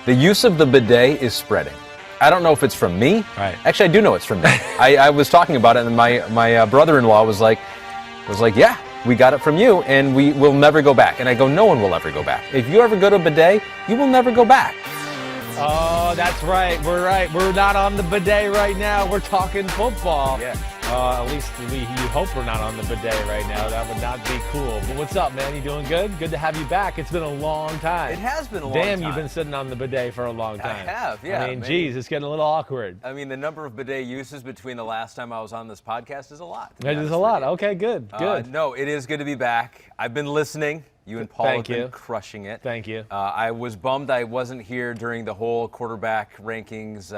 The use of the bidet is spreading. I don't know if it's from me. Right. Actually, I do know it's from me. I was talking about it, and my brother-in-law was like, yeah, we got it from you, and we will never go back. And I go, no one will ever go back. If you ever go to a bidet, you will never go back. Oh, that's right. We're right. We're not on the bidet right now. We're talking football. Yeah. At least you hope we're not on the bidet right now. That would not be cool. But what's up, man? You doing good? Good to have you back. It's been a long time. It has been a long time. Damn, you've been sitting on the bidet for a long time. I have, yeah. I mean, geez, it's getting a little awkward. I mean, the number of bidet uses between the last time I was on this podcast is a lot. It is a lot. Okay, good. No, it is good to be back. I've been listening. You and Paul have been crushing it. Thank you. I was bummed I wasn't here during the whole quarterback rankings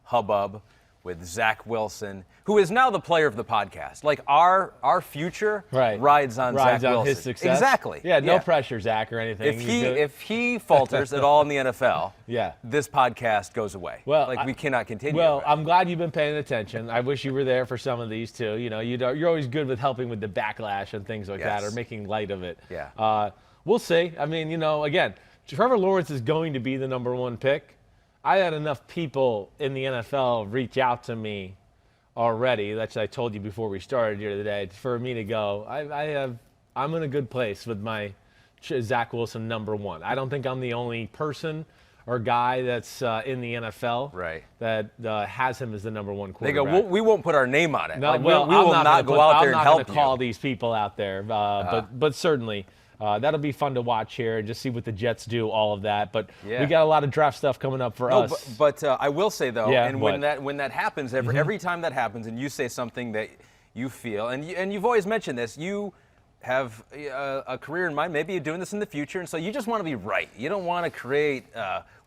hubbub with Zach Wilson, who is now the player of the podcast. Like, our future rides on Zach Wilson. His success. Exactly. Yeah, no pressure, Zach, or anything. If he falters at all in the NFL, yeah, this podcast goes away. Well, we cannot continue. Well, I'm glad you've been paying attention. I wish you were there for some of these too. You know, you're always good with helping with the backlash and things like that, or making light of it. Yeah. We'll see. I mean, again, Trevor Lawrence is going to be the number one pick. I had enough people in the NFL reach out to me already, that's I told you before we started here today, for me to go. I'm in a good place with my Zach Wilson number one. I don't think I'm the only person or guy that's in the NFL that has him as the number one quarterback. They go, we won't put our name on it. No, we will not go out there and help you. I'm not going to call these people out there, but certainly. That'll be fun to watch here and just see what the Jets do, all of that. But we got a lot of draft stuff coming up for us. But I will say, though, when that happens, every time that happens and you say something that you feel, and you've always mentioned this, you have a career in mind. Maybe you're doing this in the future, and so you just want to be right. You don't want to create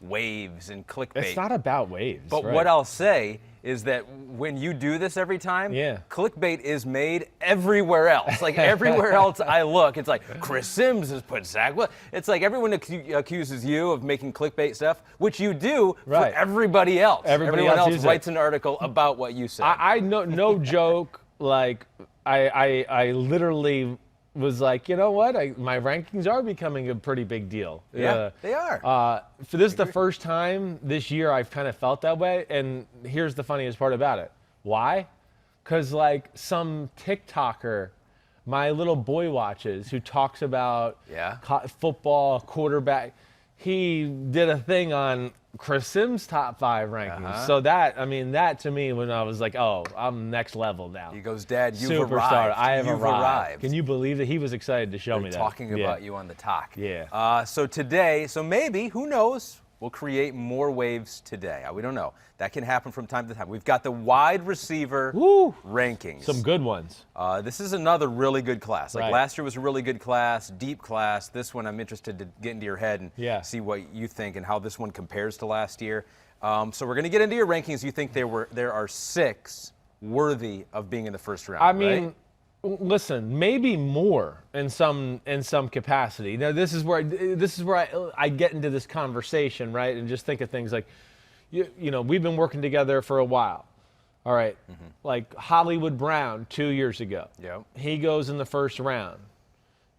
waves and clickbait. It's not about waves. But what I'll say is that when you do this every time, clickbait is made everywhere else. Like everywhere else I look, it's like Chris Sims has put Zach. It's like everyone accuses you of making clickbait stuff, which you do for everybody else. Everyone else writes an article about what you said. I no joke. Like I literally was like, you know what? My rankings are becoming a pretty big deal. Yeah, they are. For this is the first time this year I've kind of felt that way. And here's the funniest part about it. Why? Because like some TikToker my little boy watches who talks about football, quarterback, he did a thing on Chris Sims' top 5 rankings. So that to me, when I was like, oh, I'm next level now. He goes, Dad, you've Superstar. arrived. I have You've arrived. Can you believe that he was excited to show me that? Talking about you on the talk. Yeah. So today, maybe, who knows, we'll create more waves today. We don't know. That can happen from time to time. We've got the wide receiver rankings. Some good ones. This is another really good class. Like last year was a really good class, deep class. This one I'm interested to get into your head and see what you think and how this one compares to last year. So we're going to get into your rankings. You think there are 6 worthy of being in the first round, I mean, listen, maybe more in some capacity. Now, this is where I get into this conversation, right, and just think of things like, you know, we've been working together for a while. All right, like Hollywood Brown 2 years ago. He goes in the first round.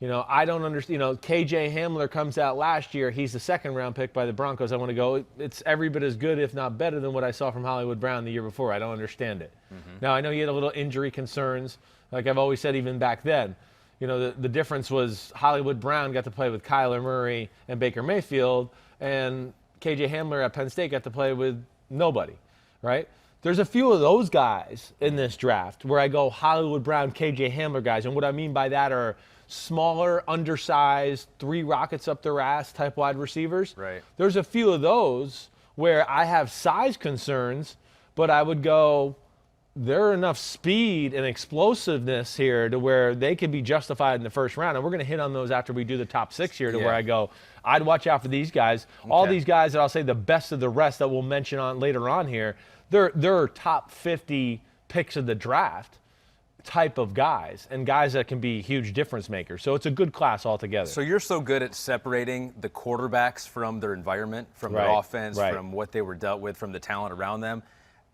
You know, I don't understand. You know, KJ Hamler comes out last year. He's the second round pick by the Broncos. I want to go. It's every bit as good, if not better, than what I saw from Hollywood Brown the year before. I don't understand it. Now, I know he had a little injury concerns. Like I've always said, even back then, you know, the difference was Hollywood Brown got to play with Kyler Murray and Baker Mayfield, and KJ Hamler at Penn State got to play with nobody, right? There's a few of those guys in this draft where I go Hollywood Brown, KJ Hamler guys, and what I mean by that are smaller, undersized, 3 rockets up their ass type wide receivers. Right. There's a few of those where I have size concerns, but I would go, there are enough speed and explosiveness here to where they could be justified in the first round. And we're going to hit on those after we do the top 6 here to where I go, I'd watch out for these guys. All these guys that I'll say the best of the rest that we'll mention on later on here, they're top 50 picks of the draft type of guys and guys that can be huge difference makers. So it's a good class altogether. So you're so good at separating the quarterbacks from their environment, from their offense, from what they were dealt with, from the talent around them.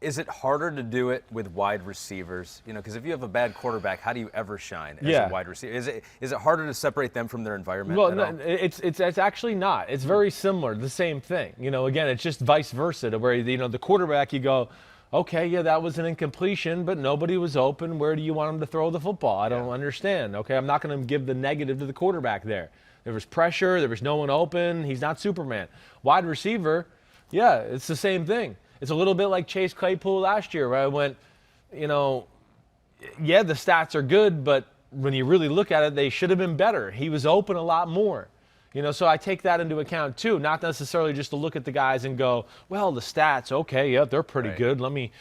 Is it harder to do it with wide receivers? Because if you have a bad quarterback, how do you ever shine as a wide receiver? Is it harder to separate them from their environment? Well, no, it's actually not. It's very similar, the same thing. Again, it's just vice versa, to where the quarterback, you go, okay, yeah, that was an incompletion, but nobody was open. Where do you want him to throw the football? I don't understand. Okay, I'm not going to give the negative to the quarterback there. There was pressure. There was no one open. He's not Superman. Wide receiver, yeah, it's the same thing. It's a little bit like Chase Claypool last year, where I went, yeah, the stats are good, but when you really look at it, they should have been better. He was open a lot more. So I take that into account too, not necessarily just to look at the guys and go, well, the stats, okay, yeah, they're pretty good. Let me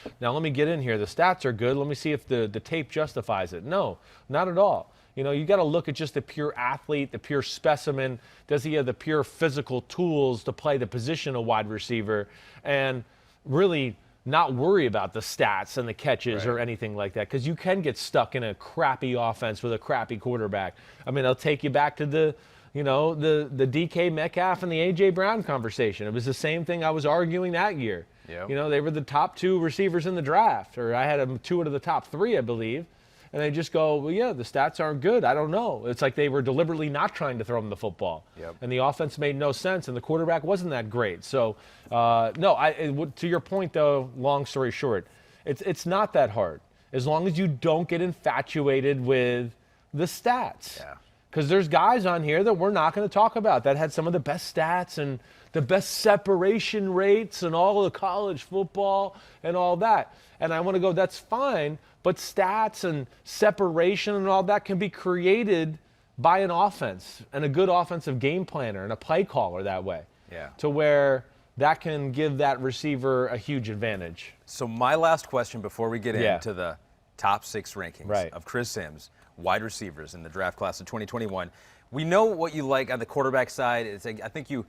get in here. The stats are good. Let me see if the tape justifies it. No, not at all. You got to look at just the pure athlete, the pure specimen. Does he have the pure physical tools to play the position of wide receiver? And really not worry about the stats and the catches or anything like that, because you can get stuck in a crappy offense with a crappy quarterback. I mean, I'll take you back to the DK Metcalf and the A.J. Brown conversation. It was the same thing I was arguing that year. Yep. They were the top 2 receivers in the draft, or I had them 2 out of the top 3, I believe. And they just go, well, yeah, the stats aren't good. I don't know. It's like they were deliberately not trying to throw him the football. Yep. And the offense made no sense, and the quarterback wasn't that great. So, to your point, though, long story short, it's not that hard, as long as you don't get infatuated with the stats. Yeah. Because there's guys on here that we're not going to talk about that had some of the best stats and the best separation rates and all of the college football and all that. And I want to go, that's fine, but stats and separation and all that can be created by an offense and a good offensive game planner and a play caller that way. Yeah. To where that can give that receiver a huge advantage. So my last question before we get into the top 6 rankings of Chris Sims, wide receivers in the draft class of 2021. We know what you like on the quarterback side. I think you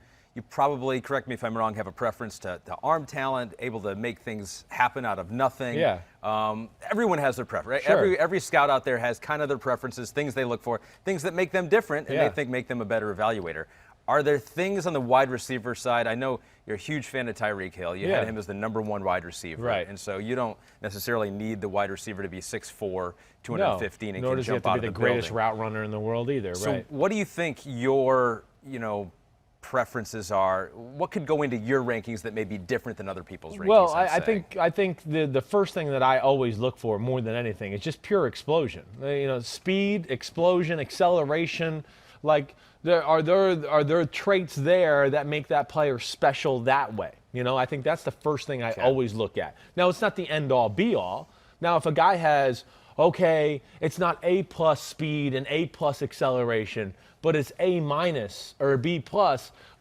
probably, correct me if I'm wrong, have a preference to arm talent, able to make things happen out of nothing. Yeah. Everyone has their preference. Right? Sure. Every scout out there has kind of their preferences, things they look for, things that make them different and they think make them a better evaluator. Are there things on the wide receiver side? I know you're a huge fan of Tyreek Hill. You had him as the #1 wide receiver. Right. And so you don't necessarily need the wide receiver to be 6'4", 215 and nor can does jump he have out to be of the the greatest building. route runner in the world either. So what do you think your, preferences are? What could go into your rankings that may be different than other people's rankings? Well, I think the first thing that I always look for more than anything is just pure explosion. Speed, explosion, acceleration. Like, are there traits there that make that player special that way? I think that's the first thing I always look at. Now, it's not the end-all, be-all. Now, if a guy has, it's not A+ speed and A+ acceleration, but it's A- or a B+,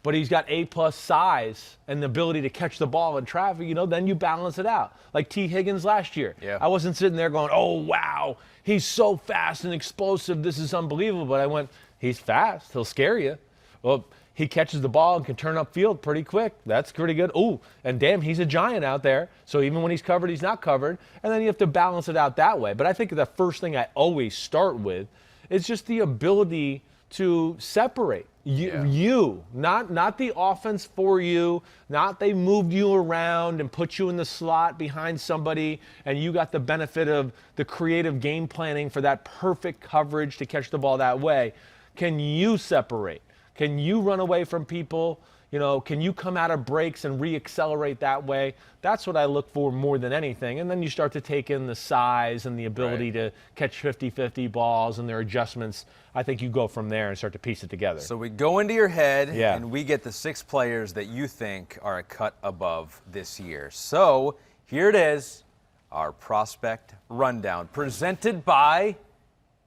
but he's got A+ size and the ability to catch the ball in traffic, then you balance it out. Like T. Higgins last year. Yeah. I wasn't sitting there going, oh, wow, he's so fast and explosive, this is unbelievable. But I went, he's fast, he'll scare you. Well, he catches the ball and can turn upfield pretty quick. That's pretty good. Ooh, and damn, he's a giant out there. So even when he's covered, he's not covered. And then you have to balance it out that way. But I think the first thing I always start with is just the ability to separate. Not the offense for you, not they moved you around and put you in the slot behind somebody and you got the benefit of the creative game planning for that perfect coverage to catch the ball that way. Can you separate? Can you run away from people? Can you come out of breaks and re-accelerate that way? That's what I look for more than anything. And then you start to take in the size and the ability to catch 50-50 balls and their adjustments. I think you go from there and start to piece it together. So we go into your head and we get the 6 players that you think are a cut above this year. So here it is, our prospect rundown, presented by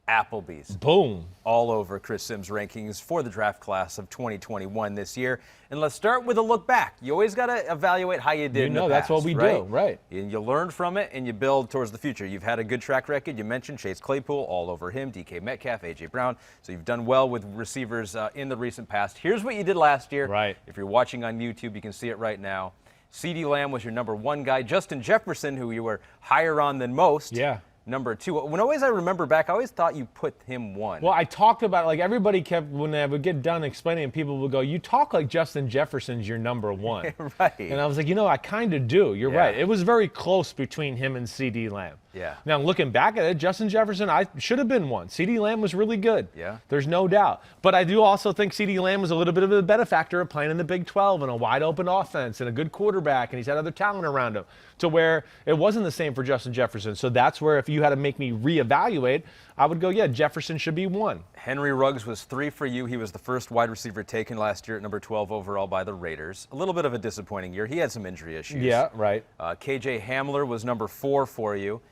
Applebee's. Boom. All over Chris Sims' rankings for the draft class of 2021 this year. And let's start with a look back. You always got to evaluate how you did in the past. That's what we do, right? And you learn from it and you build towards the future. You've had a good track record. You mentioned Chase Claypool, all over him, DK Metcalf, A.J. Brown. So you've done well with receivers in the recent past. Here's what you did last year. Right. If you're watching on YouTube, you can see it right now. CeeDee Lamb was your #1 guy. Justin Jefferson, who you were higher on than most. Yeah. number 2. When always I remember back, I always thought you put him 1. Well, I talked about it, like everybody kept, when I would get done explaining, people would go, you talk like Justin Jefferson's your number 1. Right. And I was like, I kind of do. You're right. It was very close between him and CeeDee Lamb. Yeah. Now, looking back at it, Justin Jefferson, I should have been 1. CeeDee Lamb was really good. Yeah. There's no doubt. But I do also think CeeDee Lamb was a little bit of a benefactor of playing in the Big 12 and a wide open offense and a good quarterback, and he's had other talent around him, to where it wasn't the same for Justin Jefferson. So that's where, if you had to make me reevaluate, I would go, Jefferson should be 1. Henry Ruggs was 3 for you. He was the first wide receiver taken last year at number 12 overall by the Raiders. A little bit of a disappointing year. He had some injury issues. Yeah, right. KJ Hamler was number 4 for you.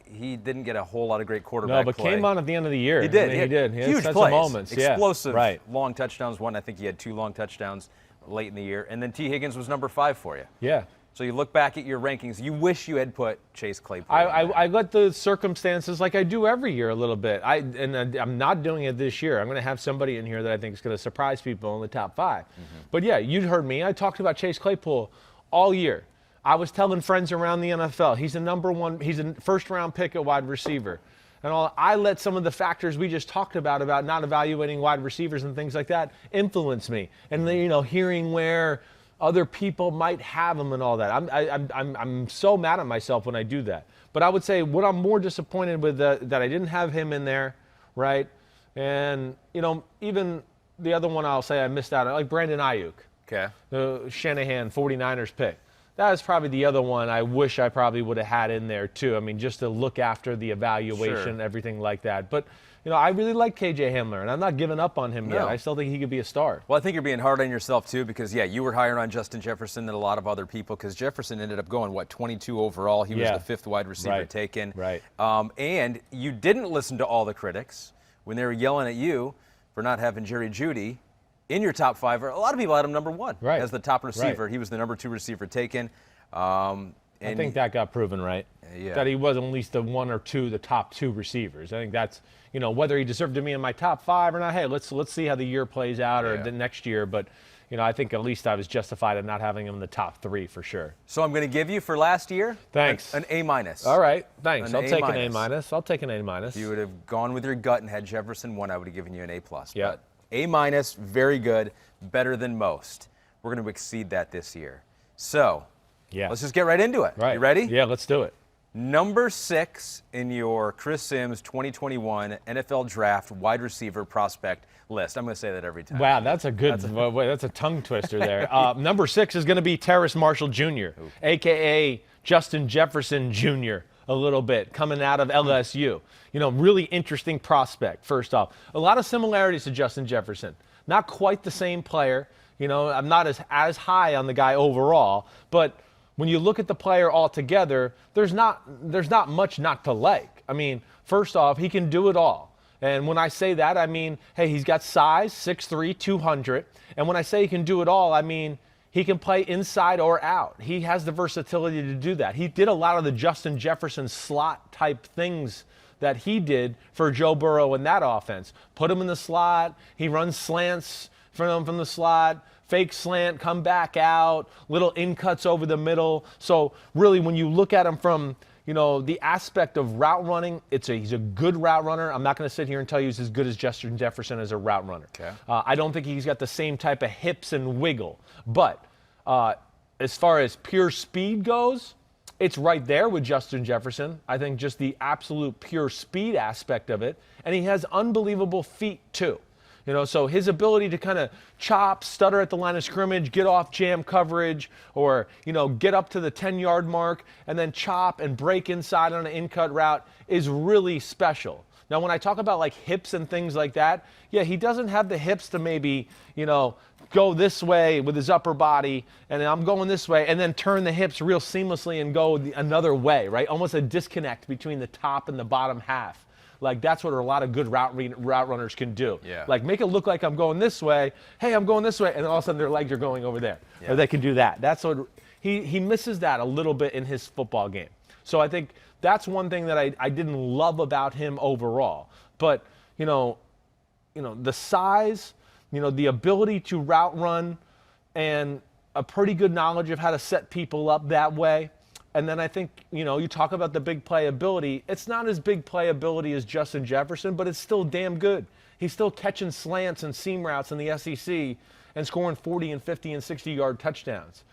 He didn't get a whole lot of great quarterback play. play. Came on at the end of the year. He did. He did. He Huge had plays. Moments. Explosive, right. long touchdowns. One, I think he had 2 long touchdowns late in the year. And then T. Higgins was number 5 for you. Yeah. So you look back at your rankings, you wish you had put Chase Claypool. I let the circumstances, like I do every year, a little bit. I'm not doing it this year. I'm going to have somebody in here that I think is going to surprise people in the top 5. Mm-hmm. But you'd heard me. I talked about Chase Claypool all year. I was telling friends around the NFL, he's a number 1, he's a first-round pick at wide receiver. And I let some of the factors we just talked about not evaluating wide receivers and things like that, influence me. And then, hearing where other people might have him and all that. I'm so mad at myself when I do that. But I would say what I'm more disappointed with that I didn't have him in there, right? And, even the other one I'll say I missed out on, like Brandon Ayuk. Okay. The Shanahan 49ers pick. That is probably the other one I wish I probably would have had in there too. I mean, just to look after the evaluation, everything like that. But, I really like KJ Hamler, and I'm not giving up on him yet. I still think he could be a star. Well, I think you're being hard on yourself too, because, you were higher on Justin Jefferson than a lot of other people, because Jefferson ended up going, 22 overall. He was the 5th wide receiver taken. Right. And you didn't listen to all the critics when they were yelling at you for not having Jerry Jeudy in your top 5. A lot of people had him number 1 as the top receiver. He was the number 2 receiver taken. I think that got proven right. That he was at least the 1 or 2, the top 2 receivers. I think that's, whether he deserved to be in my top 5 or not. Hey, let's see how the year plays out or the next year. But, I think at least I was justified in not having him in the top 3 for sure. So I'm going to give you for last year. Thanks. An A-. All right. Thanks. I'll take an A-. I'll take an A-. If you would have gone with your gut and had Jefferson 1, I would have given you an A+. Yeah. But A-, very good, better than most. We're going to exceed that this year. So let's just get right into it. Right. You ready? Yeah, let's do it. Number 6 in your Chris Sims 2021 NFL Draft wide receiver prospect list. I'm going to say that every time. Wow, that's a tongue twister there. Number 6 is going to be Terrace Marshall Jr., a.k.a. Justin Jefferson Jr., a little bit, coming out of LSU. Really interesting prospect, first off. A lot of similarities to Justin Jefferson. Not quite the same player. I'm not as high on the guy overall, but when you look at the player altogether, there's not much not to like. I mean, first off, he can do it all. And when I say that, I mean, hey, he's got size, 6'3", 200. And when I say he can do it all, I mean, he can play inside or out. He has the versatility to do that. He did a lot of the Justin Jefferson slot type things that he did for Joe Burrow in that offense. Put him in the slot. He runs slants from the slot. Fake slant, come back out, little in cuts over the middle. So really, when you look at him from, the aspect of route running, he's a good route runner. I'm not going to sit here and tell you he's as good as Justin Jefferson as a route runner. Okay. I don't think he's got the same type of hips and wiggle. But as far as pure speed goes, it's right there with Justin Jefferson. I think just the absolute pure speed aspect of it. And he has unbelievable feet, too. So his ability to kind of chop, stutter at the line of scrimmage, get off jam coverage, or, get up to the 10-yard mark and then chop and break inside on an in-cut route is really special. Now, when I talk about like hips and things like that, he doesn't have the hips to maybe, go this way with his upper body, and I'm going this way, and then turn the hips real seamlessly and go another way, right? Almost a disconnect between the top and the bottom half. Like, that's what a lot of good route runners can do. Yeah. Like, make it look like I'm going this way. Hey, I'm going this way. And then all of a sudden their legs are going over there. Yeah. Or they can do that. That's what he misses that a little bit in his football game. So I think that's one thing that I didn't love about him overall. But, the size, the ability to route run and a pretty good knowledge of how to set people up that way. And then I think, you talk about the big playability. It's not as big playability as Justin Jefferson, but it's still damn good. He's still catching slants and seam routes in the SEC and scoring 40 and 50 and 60-yard touchdowns.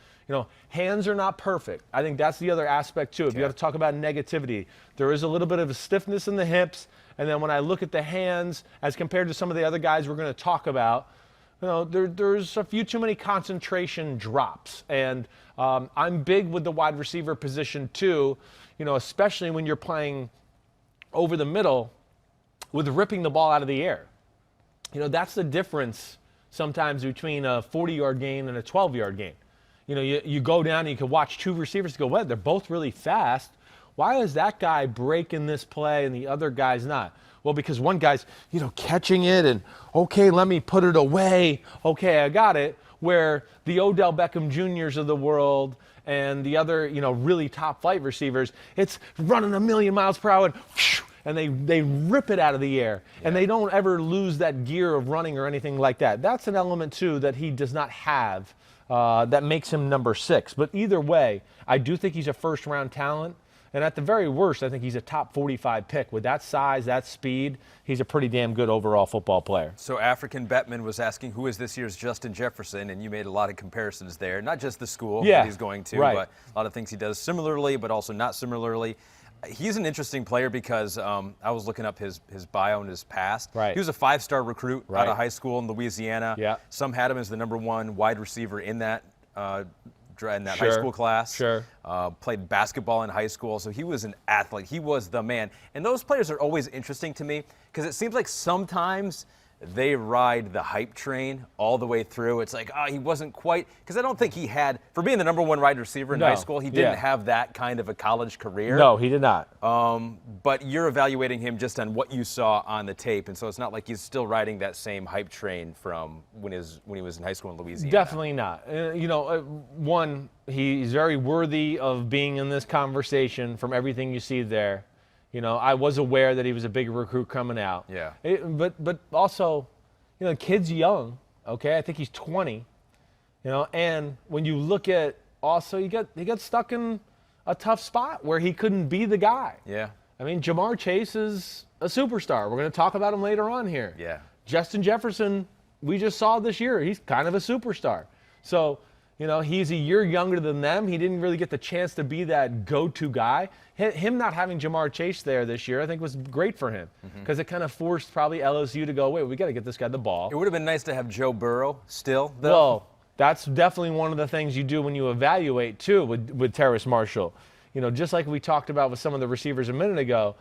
Hands are not perfect. I think that's the other aspect, too. If you have to talk about negativity, there is a little bit of a stiffness in the hips. And then when I look at the hands, as compared to some of the other guys we're going to talk about, there's a few too many concentration drops. And I'm big with the wide receiver position, too, especially when you're playing over the middle with ripping the ball out of the air. That's the difference sometimes between a 40-yard gain and a 12-yard gain. You go down and you can watch two receivers go, well, they're both really fast. Why is that guy breaking this play and the other guy's not? Well, because one guy's, catching it and, okay, let me put it away. Okay, I got it. Where the Odell Beckham Jr.'s of the world and the other, really top flight receivers, it's running a million miles per hour and they rip it out of the air. And they don't ever lose that gear of running or anything like that. That's an element, too, that he does not have. That makes him number 6. But either way, I do think he's a first-round talent. And at the very worst, I think he's a top 45 pick. With that size, that speed, he's a pretty damn good overall football player. So African Bateman was asking, who is this year's Justin Jefferson? And you made a lot of comparisons there. Not just the school that he's going to, but a lot of things he does similarly, but also not similarly. He's an interesting player because I was looking up his bio and his past. Right. He was a 5-star recruit out of high school in Louisiana. Yeah. Some had him as the #1 wide receiver in that high school class. Sure. Played basketball in high school, so he was an athlete. He was the man. And those players are always interesting to me because it seems like sometimes they ride the hype train all the way through. It's like, he wasn't quite, because I don't think he had, for being the #1 wide receiver in high school, he didn't have that kind of a college career. No, he did not. But you're evaluating him just on what you saw on the tape, and so it's not like he's still riding that same hype train from when he was in high school in Louisiana. Definitely not. One, he's very worthy of being in this conversation from everything you see there. I was aware that he was a big recruit coming out. Yeah. But also, the kid's young, okay? I think he's 20, and when you look at also, he got stuck in a tough spot where he couldn't be the guy. Yeah. I mean, Jamar Chase is a superstar. We're going to talk about him later on here. Yeah. Justin Jefferson, we just saw this year. He's kind of a superstar. So, he's a year younger than them. He didn't really get the chance to be that go-to guy. Him not having Jamar Chase there this year, I think, was great for him because it kind of forced probably LSU to go, wait, we got to get this guy the ball. It would have been nice to have Joe Burrow still, though. Well, that's definitely one of the things you do when you evaluate, too, with Terrace Marshall. Just like we talked about with some of the receivers a minute ago,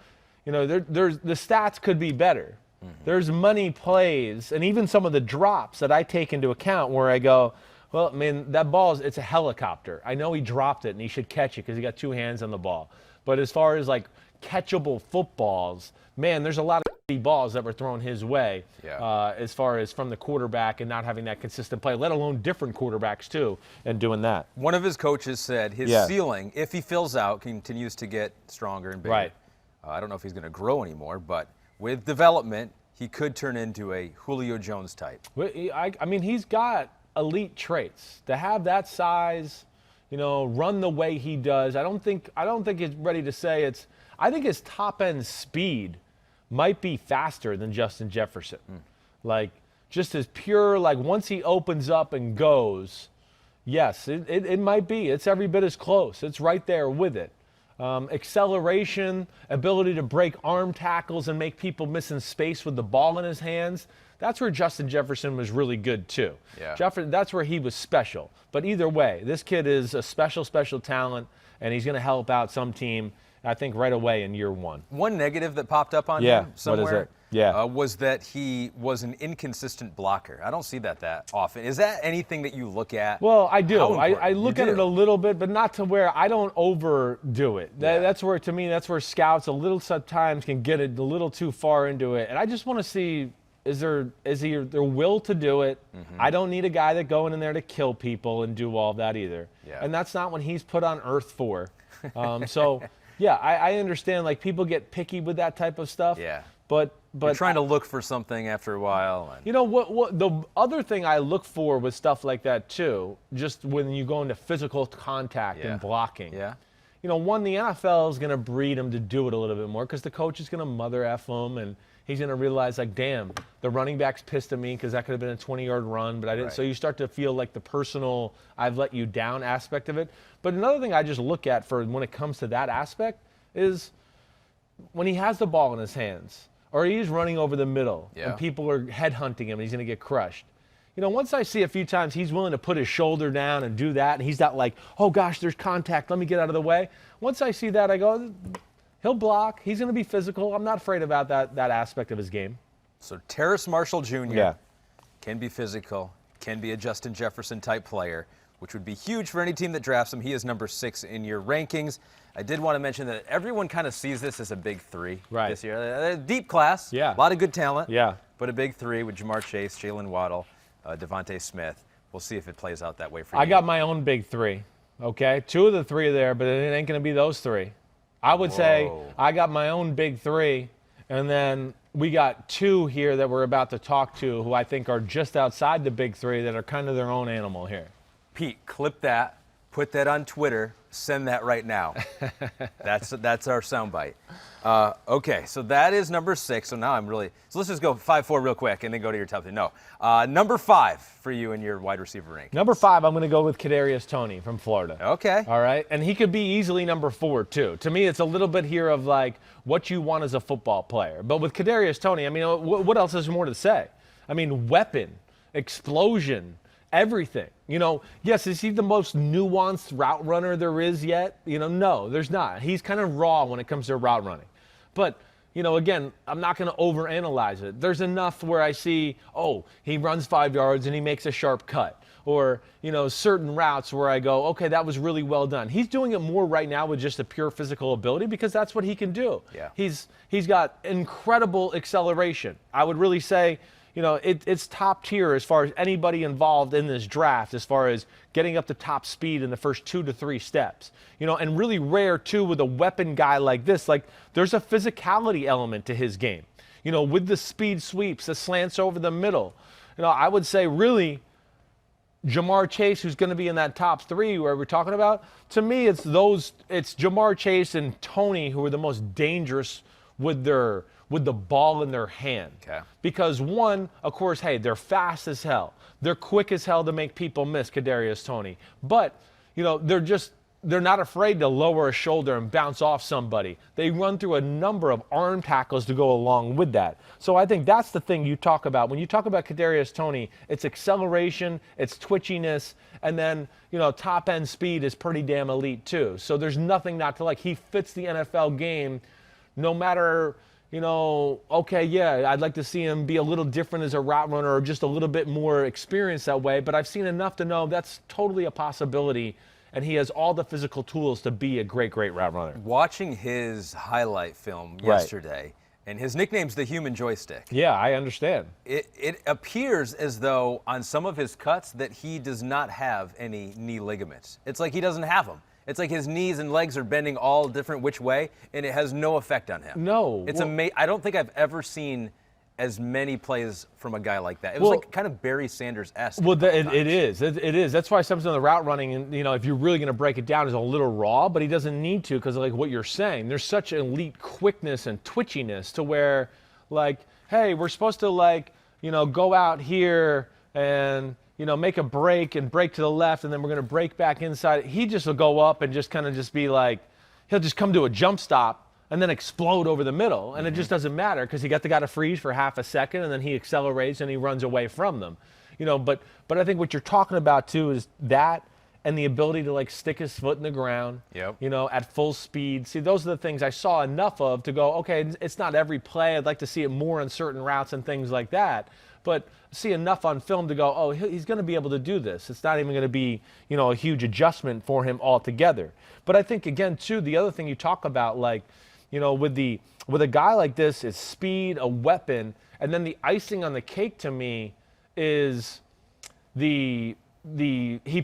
there's the stats could be better. There's money plays and even some of the drops that I take into account where I go, well, that ball it's a helicopter. I know he dropped it and he should catch it because he got 2 hands on the ball. But as far as catchable footballs, there's a lot of balls that were thrown his way as far as from the quarterback and not having that consistent play, let alone different quarterbacks too, and doing that. One of his coaches said his ceiling, if he fills out, continues to get stronger and bigger. Right. I don't know if he's going to grow anymore, but with development, he could turn into a Julio Jones type. He's got elite traits. To have that size, run the way he does, I don't think it's ready to say I think his top end speed might be faster than Justin Jefferson. Just as pure, once he opens up and goes, yes, it might be. It's every bit as close. It's right there with it. Acceleration, ability to break arm tackles and make people miss in space with the ball in his hands. That's where Justin Jefferson was really good, too. Yeah. That's where he was special. But either way, this kid is a special, special talent, and he's going to help out some team, I think, right away in year 1. One negative that popped up on him somewhere what is it? was that he was an inconsistent blocker. I don't see that often. Is that anything that you look at? Well, I do. I look at it a little bit, but not to where I don't overdo it. That's where, to me, that's where scouts a little sometimes can get it a little too far into it. And I just want to see, is there will to do it? I don't need a guy that going in there to kill people and do all that either. Yeah. And that's not what he's put on earth for. I understand, people get picky with that type of stuff. Yeah. But you're trying to look for something after a while. What the other thing I look for with stuff like that too, just when you go into physical contact and blocking. Yeah. one, the NFL is going to breed him to do it a little bit more because the coach is going to mother F him, and he's going to realize, like, damn, the running back's pissed at me because that could have been a 20-yard run, but I didn't. Right. So you start to feel like the personal I've let you down aspect of it. But another thing I just look at for when it comes to that aspect is when he has the ball in his hands or he's running over the middle and people are headhunting him and he's going to get crushed. Once I see a few times he's willing to put his shoulder down and do that, and he's not like, oh, gosh, there's contact, let me get out of the way. Once I see that, I go, he'll block. He's going to be physical. I'm not afraid about that aspect of his game. So Terrace Marshall Jr. Can be physical, can be a Justin Jefferson-type player, which would be huge for any team that drafts him. He is number 6 in your rankings. I did want to mention that everyone kind of sees this as a big 3 this year. A deep class, a lot of good talent, but a big 3 with Jamar Chase, Jaylen Waddle, DeVonta Smith. We'll see if it plays out that way for you. I got my own big 3, okay? 2 of the 3 are there, but it ain't going to be those 3. I would say I got my own big 3, and then we got 2 here that we're about to talk to who I think are just outside the big 3 that are kind of their own animal here. Pete, clip that, put that on Twitter, send that right now. That's our soundbite. Okay, so that is number 6. So now so let's just go 5-4 real quick and then go to your top 3. No, number 5 for you in your wide receiver rank. Number 5, I'm going to go with Kadarius Toney from Florida. Okay. All right, and he could be easily number 4 too. To me, it's a little bit here of like what you want as a football player. But with Kadarius Toney, I mean, what else is more to say? I mean, weapon, explosion, everything. Yes, is he the most nuanced route runner there is yet? No, there's not. He's kind of raw when it comes to route running. But, again, I'm not going to overanalyze it. There's enough where I see, he runs 5 yards and he makes a sharp cut. Or, certain routes where I go, okay, that was really well done. He's doing it more right now with just a pure physical ability because that's what he can do. Yeah. He's got incredible acceleration. I would really say, it's top tier as far as anybody involved in this draft, as far as getting up to top speed in the first 2 to 3 steps. And really rare, too, with a weapon guy like this. Like, there's a physicality element to his game. With the speed sweeps, the slants over the middle. I would say, really, Jamar Chase, who's going to be in that top 3 where we're talking about, to me, it's Jamar Chase and Toney who are the most dangerous with the ball in their hand. Okay. Because one, of course, hey, they're fast as hell. They're quick as hell to make people miss, Kadarius Toney. But, they're not afraid to lower a shoulder and bounce off somebody. They run through a number of arm tackles to go along with that. So I think that's the thing you talk about. When you talk about Kadarius Toney, it's acceleration, it's twitchiness, and then, top end speed is pretty damn elite too. So there's nothing not to like. He fits the NFL game no matter, I'd like to see him be a little different as a route runner or just a little bit more experienced that way, but I've seen enough to know that's totally a possibility, and he has all the physical tools to be a great, great route runner. Watching his highlight film yesterday, and his nickname's the human joystick. Yeah, I understand. It appears as though on some of his cuts that he does not have any knee ligaments. It's like he doesn't have them. It's like his knees and legs are bending all different which way, and it has no effect on him. No. It's amazing. I don't think I've ever seen as many plays from a guy like that. It was like kind of Barry Sanders-esque. Well, it is. It is. That's why sometimes the route running, and if you're really going to break it down, is a little raw, but he doesn't need to because, like what you're saying, there's such elite quickness and twitchiness to where, like, hey, we're supposed to, go out here and, make a break and break to the left, and then we're going to break back inside. He just will go up and just kind of just be like, he'll just come to a jump stop and then explode over the middle. And it just doesn't matter because he got the guy to freeze for half a second, and then he accelerates and he runs away from them. But I think what you're talking about, too, is that and the ability to, stick his foot in the ground, at full speed. See, those are the things I saw enough of to go, okay, it's not every play. I'd like to see it more on certain routes and things like that. But see enough on film to go, oh, he's going to be able to do this. It's not even going to be, a huge adjustment for him altogether. But I think, again, too, the other thing you talk about, with a guy like this, is speed, a weapon, and then the icing on the cake to me is he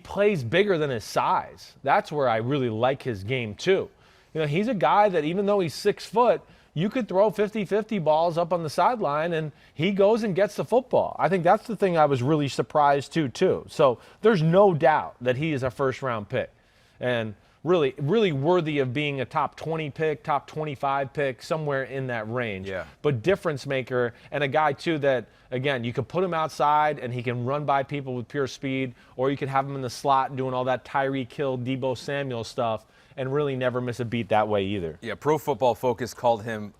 plays bigger than his size. That's where I really like his game too. He's a guy that even though he's 6 foot, you could throw 50-50 balls up on the sideline and he goes and gets the football. I think that's the thing I was really surprised too. So there's no doubt that he is a first-round pick. And really, really worthy of being a top 20 pick, top 25 pick, somewhere in that range. Yeah. But difference maker, and a guy, too, that, again, you could put him outside and he can run by people with pure speed, or you could have him in the slot and doing all that Tyreek Hill, Deebo Samuel stuff and really never miss a beat that way either. Yeah, Pro Football Focus called him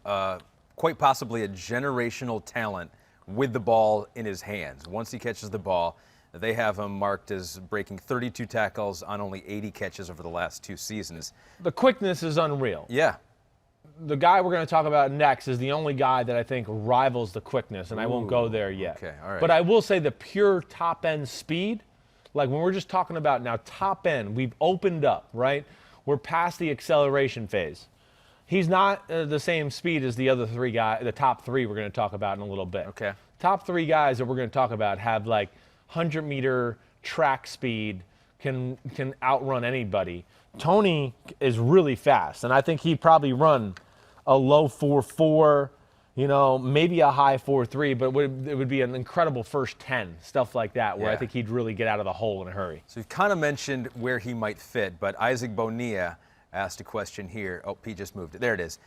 quite possibly a generational talent with the ball in his hands. Once he catches the ball, they have him marked as breaking 32 tackles on only 80 catches over the last 2 seasons. The quickness is unreal. Yeah. The guy we're going to talk about next is the only guy that I think rivals the quickness, and I won't go there yet. Okay, all right. But I will say the pure top-end speed, like when we're just talking about now top end, we've opened up, right? We're past the acceleration phase. He's not the same speed as the other 3 guys, the top 3 we're going to talk about in a little bit. Okay. Top 3 guys that we're going to talk about have like 100-meter track speed, can outrun anybody. Toney is really fast, and I think he'd probably run a low 4.4, maybe a high 4.3, but it would be an incredible first 10, stuff like that, where I think he'd really get out of the hole in a hurry. So you've kind of mentioned where he might fit, but Isaac Bonilla asked a question here. Oh, Pete just moved it. There it is.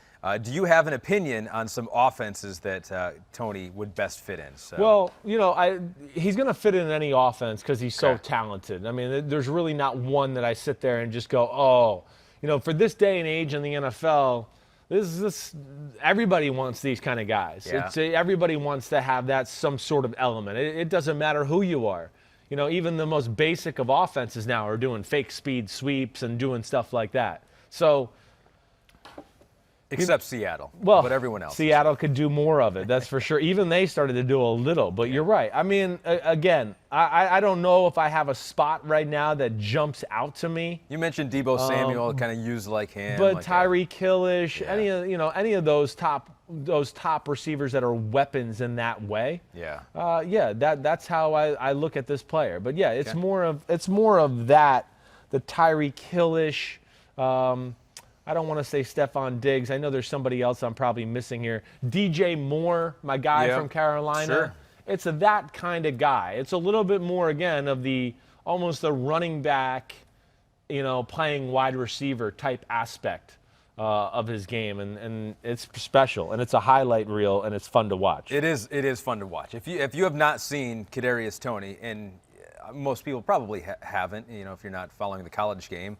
Do you have an opinion on some offenses that Toney would best fit in? So. Well, he's going to fit in any offense because he's so talented. I mean, there's really not one that I sit there and just go, oh, for this day and age in the NFL, everybody wants these kind of guys. Yeah. Everybody wants to have that some sort of element. It doesn't matter who you are. Even the most basic of offenses now are doing fake speed sweeps and doing stuff like that. So, except Seattle, well, but everyone else. Seattle could do more of it, that's for sure. Even they started to do a little, but you're right. I mean, again, I don't know if I have a spot right now that jumps out to me. You mentioned Deebo Samuel, kind of used like him. But like Tyreek Hillish, any of those top receivers that are weapons in that way. Yeah. That's how I look at this player. But yeah, it's more of that, the Tyreek Hillish. I don't want to say Stephon Diggs. I know there's somebody else I'm probably missing here. DJ Moore, my guy from Carolina. Sure. It's that kind of guy. It's a little bit more, again, of almost the running back, playing wide receiver type aspect of his game. And it's special. And it's a highlight reel, and it's fun to watch. It is fun to watch. If you have not seen Kadarius Toney, and most people probably haven't, if you're not following the college game,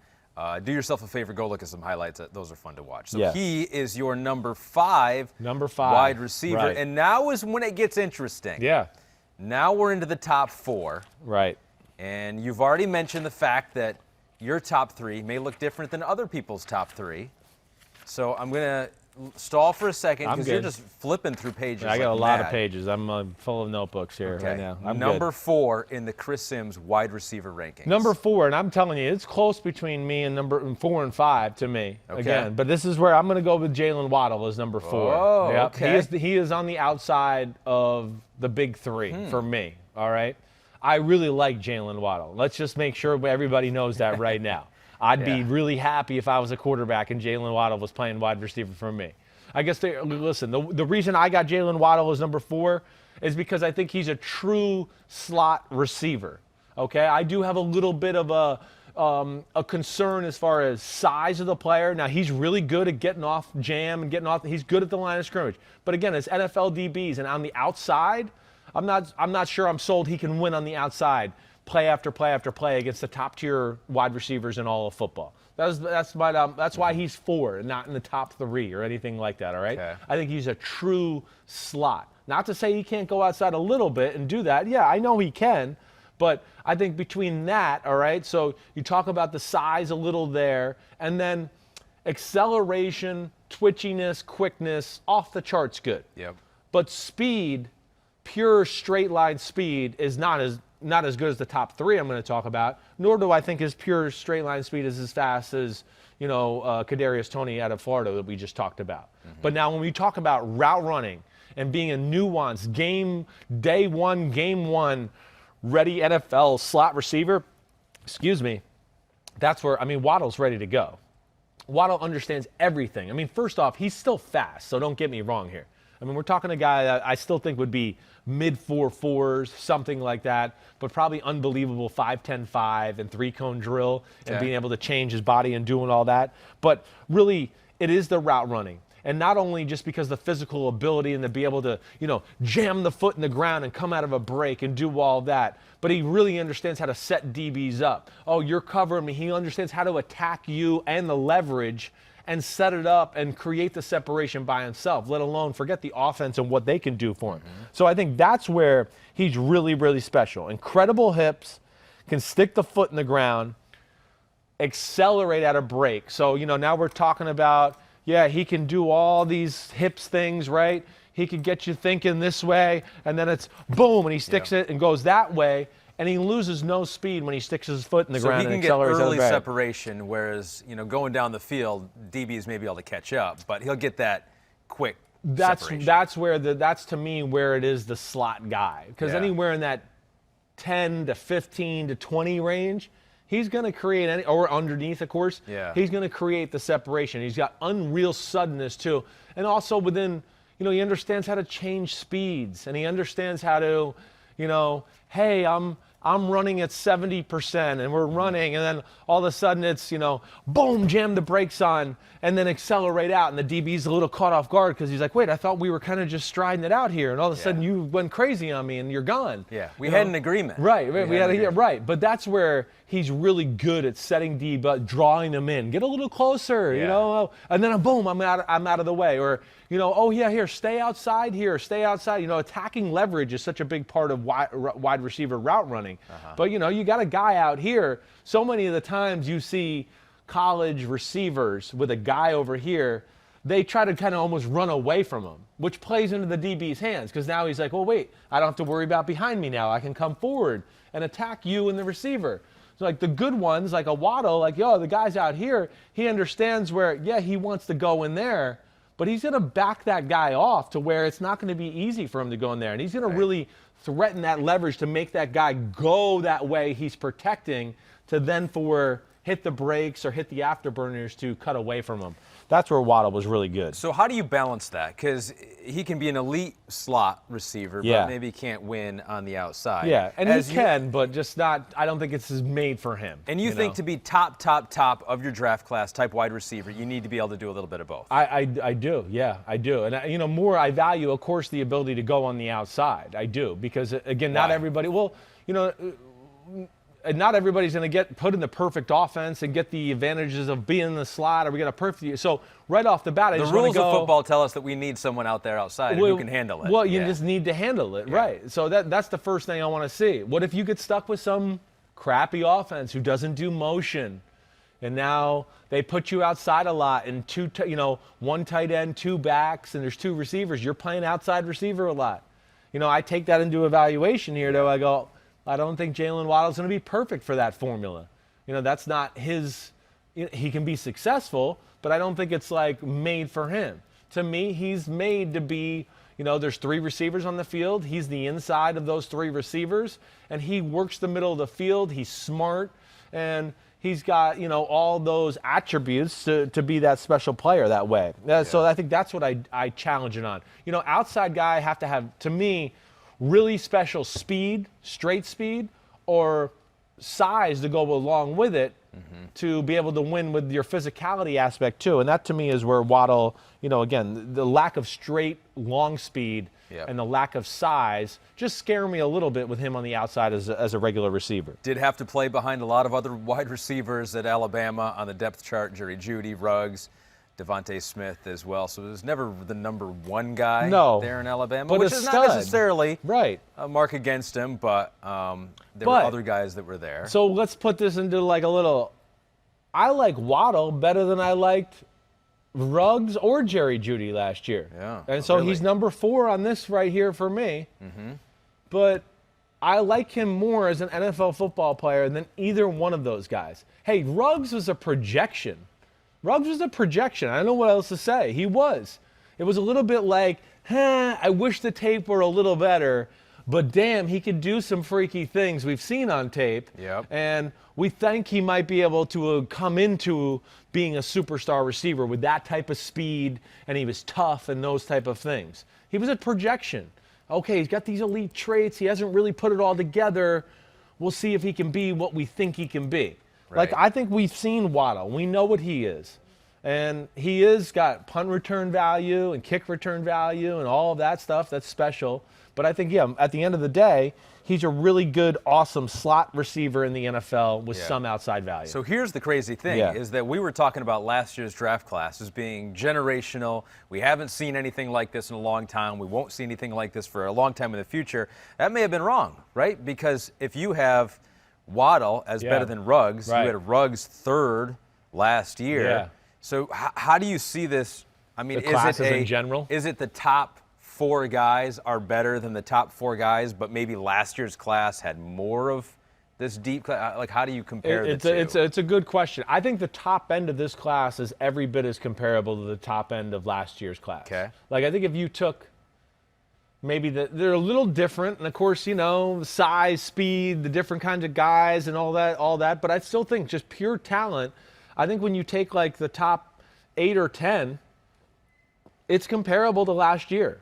do yourself a favor, go look at some highlights. Those are fun to watch. So he is your number 5 wide receiver. Right. And now is when it gets interesting. Yeah. Now we're into the top 4. Right. And you've already mentioned the fact that your top 3 may look different than other people's top 3. So I'm going to stall for a second because you're just flipping through pages. I got a lot of pages. I'm full of notebooks here right now. I'm number 4 in the Chris Sims wide receiver rankings. Number 4, and I'm telling you, it's close between me and number 4 and 5 to me. Okay. Again, but this is where I'm going to go with Jaylen Waddle as number 4. Oh, okay. He is on the outside of the big 3 for me. All right. I really like Jaylen Waddle. Let's just make sure everybody knows that right now. I'd be really happy if I was a quarterback and Jaylen Waddle was playing wide receiver for me. I guess listen, the reason I got Jaylen Waddle as number 4 is because I think he's a true slot receiver. Okay, I do have a little bit of a concern as far as size of the player. Now, he's really good at getting off jam and he's good at the line of scrimmage. But again, as NFL DBs and on the outside, I'm not sure I'm sold he can win on the outside play after play after play against the top tier wide receivers in all of football. That's why he's 4 and not in the top 3 or anything like that, all right? Okay. I think he's a true slot. Not to say he can't go outside a little bit and do that. Yeah, I know he can, but I think between that, all right, so you talk about the size a little there, and then acceleration, twitchiness, quickness, off the charts good. Yep. But speed, pure straight line speed is not as good as the top 3 I'm going to talk about, nor do I think his pure straight line speed is as fast as, Kadarius Toney out of Florida that we just talked about. But now when we talk about route running and being a nuanced game one ready NFL slot receiver, that's where, Waddle's ready to go. Waddle understands everything. First off, he's still fast, so don't get me wrong here. I mean, we're talking a guy that I still think would be mid 4.4s, something like that, but probably unbelievable 5.10.5 and 3-cone drill and being able to change his body and doing all that. But really, it is the route running. And not only just because the physical ability and to be able to, jam the foot in the ground and come out of a break and do all that, but he really understands how to set DBs up. Oh, you're covering me. He understands how to attack you and the leverage and set it up and create the separation by himself, let alone forget the offense and what they can do for him. So I think that's where he's really, really special. Incredible hips, can stick the foot in the ground, accelerate at a break. So, now we're talking about, he can do all these hips things, right? He can get you thinking this way, and then it's boom, and he sticks it and goes that way. And he loses no speed when he sticks his foot in the ground and accelerates. So he can get early separation, whereas, going down the field, DBs may be able to catch up, but he'll get that quick separation. That's to me where it is the slot guy. Because anywhere in that 10 to 15 to 20 range, he's going to create or underneath, of course, he's going to create the separation. He's got unreal suddenness, too. And also within, he understands how to change speeds, and he understands how to, hey, I'm running at 70% and we're running, and then all of a sudden it's, boom, jam the brakes on and then accelerate out, and the DB's a little caught off guard because he's like, wait, I thought we were kind of just striding it out here, and all of a sudden you went crazy on me and you're gone. Yeah, we had an agreement. Right, right. But that's where he's really good at setting but drawing them in. Get a little closer, and then boom, I'm out of the way. Or, here, stay outside here, stay outside. Attacking leverage is such a big part of wide receiver route running. But, you got a guy out here. So many of the times you see college receivers with a guy over here, they try to kind of almost run away from him, which plays into the DB's hands, because now he's like, well, wait, I don't have to worry about behind me now. I can come forward and attack you and the receiver. So like the good ones, like a Waddle, the guy's out here, he understands where, he wants to go in there, but he's going to back that guy off to where it's not going to be easy for him to go in there. And he's going to really threaten that leverage to make that guy go that way he's protecting, to then hit the brakes or hit the afterburners to cut away from him. That's where Waddle was really good. So how do you balance that? Because he can be an elite slot receiver, but maybe can't win on the outside. Yeah, and he can, but just not, I don't think it's made for him. And you think to be top of your draft class type wide receiver, you need to be able to do a little bit of both. I do, I do. And, more I value, of course, the ability to go on the outside. I do, because, again, not everybody, not everybody's going to get put in the perfect offense and get the advantages of being in the slot, or we got a perfect. So right off the bat, the rules of football tell us that we need someone out there outside who can handle it. Well, you just need to handle it, right? So that's the first thing I want to see. What if you get stuck with some crappy offense who doesn't do motion, and now they put you outside a lot, and one tight end, two backs, and there's two receivers. You're playing outside receiver a lot. I take that into evaluation here, though. I go, I don't think Jaylen Waddle is going to be perfect for that formula. That's not his. He can be successful, but I don't think it's made for him. To me, he's made to be, there's three receivers on the field. He's the inside of those three receivers, and he works the middle of the field. He's smart, and he's got, all those attributes to be that special player that way. So I think that's what I challenge it on. Outside guy have to have, to me, really special speed, straight speed, or size to go along with it to be able to win with your physicality aspect too. And that to me is where Waddle, again, the lack of straight, long speed and the lack of size just scare me a little bit with him on the outside as a regular receiver. Did have to play behind a lot of other wide receivers at Alabama on the depth chart, Jerry Jeudy, Ruggs, DeVonta Smith as well. So it was never the number one guy there in Alabama, which is not necessarily a mark against him, but there were other guys that were there. So let's put this into a little – I like Waddle better than I liked Ruggs or Jerry Jeudy last year. Yeah, and so he's number 4 on this right here for me. But I like him more as an NFL football player than either one of those guys. Hey, Ruggs was a projection. I don't know what else to say. He was. It was a little bit I wish the tape were a little better, but damn, he could do some freaky things we've seen on tape. And we think he might be able to come into being a superstar receiver with that type of speed, and he was tough and those type of things. He was a projection. Okay, he's got these elite traits. He hasn't really put it all together. We'll see if he can be what we think he can be. Right. Like, I think we've seen Waddle. We know what he is. And he is got punt return value and kick return value and all of that stuff. That's special. But I think, yeah, at the end of the day, he's a really good, awesome slot receiver in the NFL with some outside value. So here's the crazy thing, is that we were talking about last year's draft class as being generational. We haven't seen anything like this in a long time. We won't see anything like this for a long time in the future. That may have been wrong, right? Because if you have Waddle as better than Ruggs, you had Ruggs third last year. Yeah. So how do you see this? I mean, in general? Is it the top 4 guys are better than the top 4 guys, but maybe last year's class had more of this deep class? Like, how do you compare the two? It's a good question. I think the top end of this class is every bit as comparable to the top end of last year's class. Okay. Like, I think if you took maybe they're a little different, and of course, the size, speed, the different kinds of guys and all that, but I still think just pure talent, I think when you take like the top 8 or 10, it's comparable to last year.